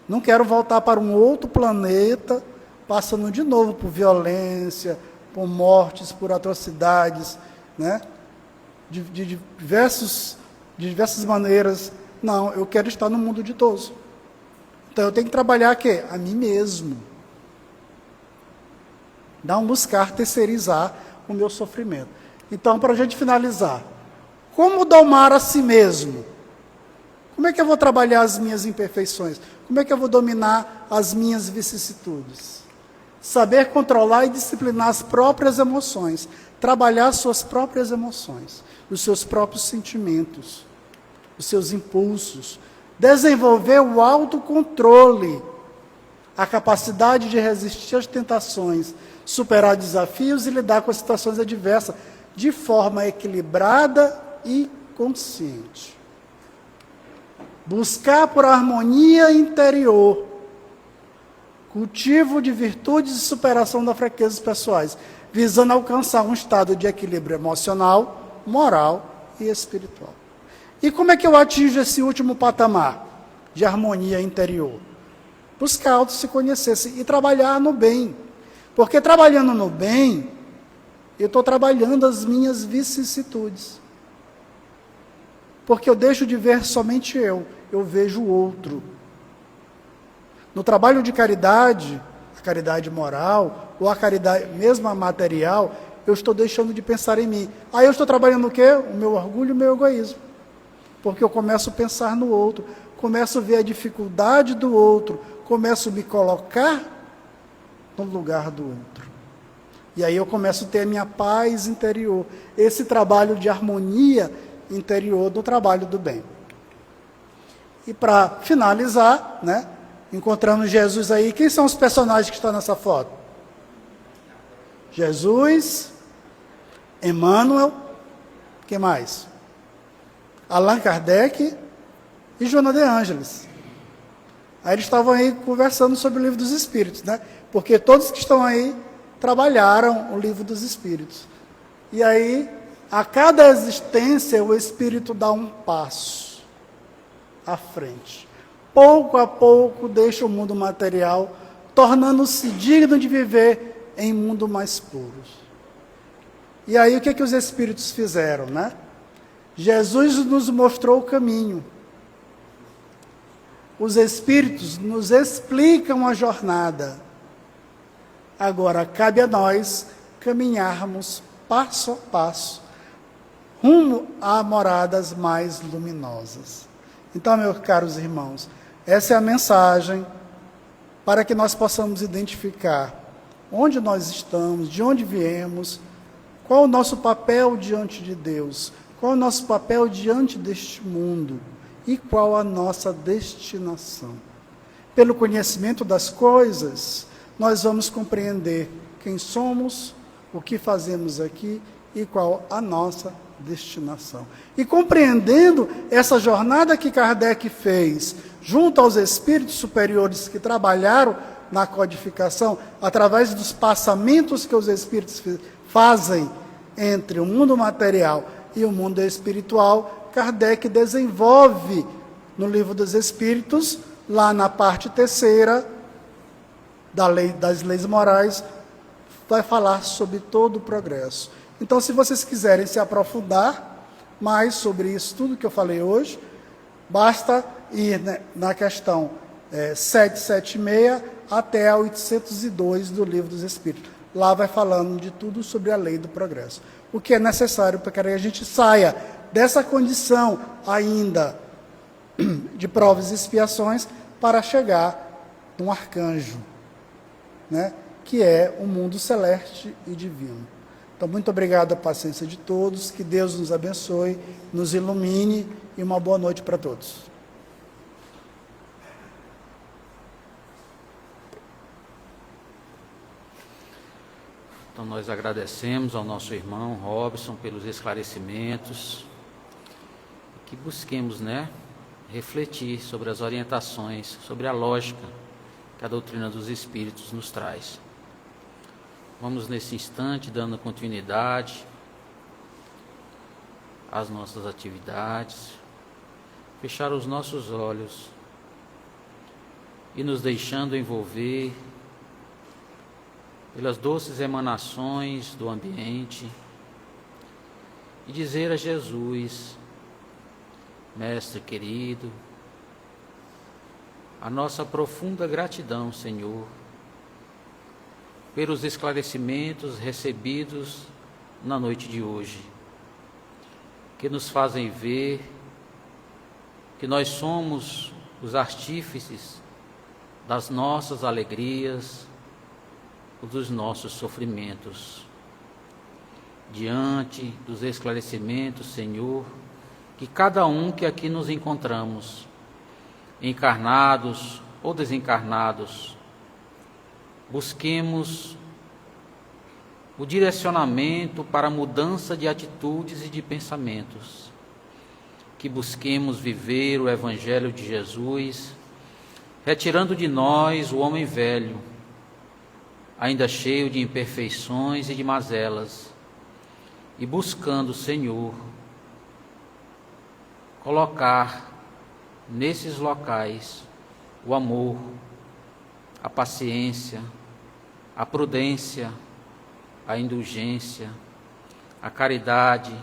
Não quero voltar para um outro planeta, passando de novo por violência, por mortes, por atrocidades, né? de diversas maneiras. Não, eu quero estar no mundo ditoso. Então eu tenho que trabalhar quê? A mim mesmo. Não buscar terceirizar o meu sofrimento. Então, para a gente finalizar, como domar a si mesmo? Como é que eu vou trabalhar as minhas imperfeições? Como é que eu vou dominar as minhas vicissitudes? Saber controlar e disciplinar as próprias emoções, trabalhar as suas próprias emoções, os seus próprios sentimentos, os seus impulsos, desenvolver o autocontrole, a capacidade de resistir às tentações, superar desafios e lidar com as situações adversas de forma equilibrada e consciente. Buscar por harmonia interior, cultivo de virtudes e superação das fraquezas pessoais, visando alcançar um estado de equilíbrio emocional, moral e espiritual. E como é que eu atinjo esse último patamar? de harmonia interior? Buscar auto se conhecer e trabalhar no bem. Porque trabalhando no bem, eu estou trabalhando as minhas vicissitudes. Porque eu deixo de ver somente eu vejo o outro. No trabalho de caridade, a caridade moral, ou a caridade mesmo a material, eu estou deixando de pensar em mim. Aí eu estou trabalhando o quê? O meu orgulho e o meu egoísmo. Porque eu começo a pensar no outro, começo a ver a dificuldade do outro, começo a me colocar no lugar do outro. E aí eu começo a ter a minha paz interior, esse trabalho de harmonia interior do trabalho do bem. E para finalizar, né, encontramos Jesus aí. Quem são os personagens que estão nessa foto? Jesus, Emmanuel, quem mais? Allan Kardec e Joana de Ângeles. Aí eles estavam aí conversando sobre o Livro dos Espíritos, né? Porque todos que estão aí trabalharam o Livro dos Espíritos. E aí, a cada existência, o Espírito dá um passo à frente. Pouco a pouco deixa o mundo material, tornando-se digno de viver em mundo mais puro. E aí o que os Espíritos fizeram, né? Jesus nos mostrou o caminho. Os Espíritos nos explicam a jornada. Agora, cabe a nós caminharmos passo a passo, rumo a moradas mais luminosas. Então, meus caros irmãos, essa é a mensagem para que nós possamos identificar onde nós estamos, de onde viemos, qual o nosso papel diante de Deus, qual o nosso papel diante deste mundo e qual a nossa destinação. Pelo conhecimento das coisas, nós vamos compreender quem somos, o que fazemos aqui e qual a nossa destinação. E compreendendo essa jornada que Kardec fez, junto aos espíritos superiores que trabalharam na codificação, através dos passamentos que os espíritos fazem entre o mundo material e o mundo espiritual, Kardec desenvolve no Livro dos Espíritos, lá na parte 3ª, das leis morais, vai falar sobre todo o progresso. Então, se vocês quiserem se aprofundar mais sobre isso, tudo que eu falei hoje, basta ir, né, na questão 776 até a 802 do Livro dos Espíritos. Lá vai falando de tudo sobre a lei do progresso. O que é necessário para que a gente saia dessa condição ainda de provas e expiações para chegar num arcanjo, né, que é o mundo celeste e divino. Então, muito obrigado a paciência de todos, que Deus nos abençoe, nos ilumine e uma boa noite para todos. Então, nós agradecemos ao nosso irmão Robson pelos esclarecimentos, que busquemos, né, refletir sobre as orientações, sobre a lógica que a doutrina dos Espíritos nos traz. Vamos, nesse instante, dando continuidade às nossas atividades, fechar os nossos olhos e nos deixando envolver pelas doces emanações do ambiente e dizer a Jesus: Mestre querido, a nossa profunda gratidão, Senhor, pelos esclarecimentos recebidos na noite de hoje, que nos fazem ver que nós somos os artífices das nossas alegrias, dos nossos sofrimentos. Diante dos esclarecimentos, Senhor, que cada um que aqui nos encontramos, encarnados ou desencarnados, busquemos o direcionamento para a mudança de atitudes e de pensamentos, que busquemos viver o Evangelho de Jesus, retirando de nós o homem velho, ainda cheio de imperfeições e de mazelas, e buscando, Senhor, colocar nesses locais o amor, a paciência, a prudência, a indulgência, a caridade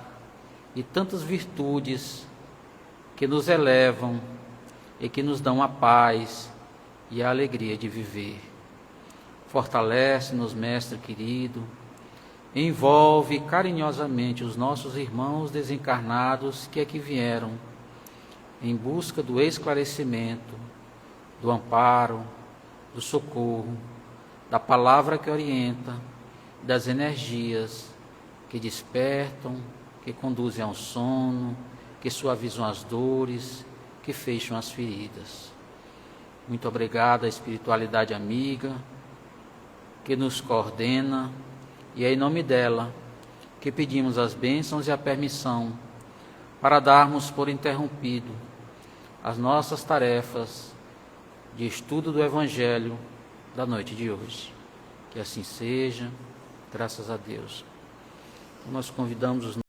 e tantas virtudes que nos elevam e que nos dão a paz e a alegria de viver. Fortalece-nos, Mestre querido, envolve carinhosamente os nossos irmãos desencarnados que aqui vieram em busca do esclarecimento, do amparo, do socorro, da palavra que orienta, das energias que despertam, que conduzem ao sono, que suavizam as dores, que fecham as feridas. Muito obrigado à espiritualidade amiga, que nos coordena, e é em nome dela que pedimos as bênçãos e a permissão para darmos por interrompido as nossas tarefas de estudo do Evangelho da noite de hoje. Que assim seja, graças a Deus. Nós convidamos os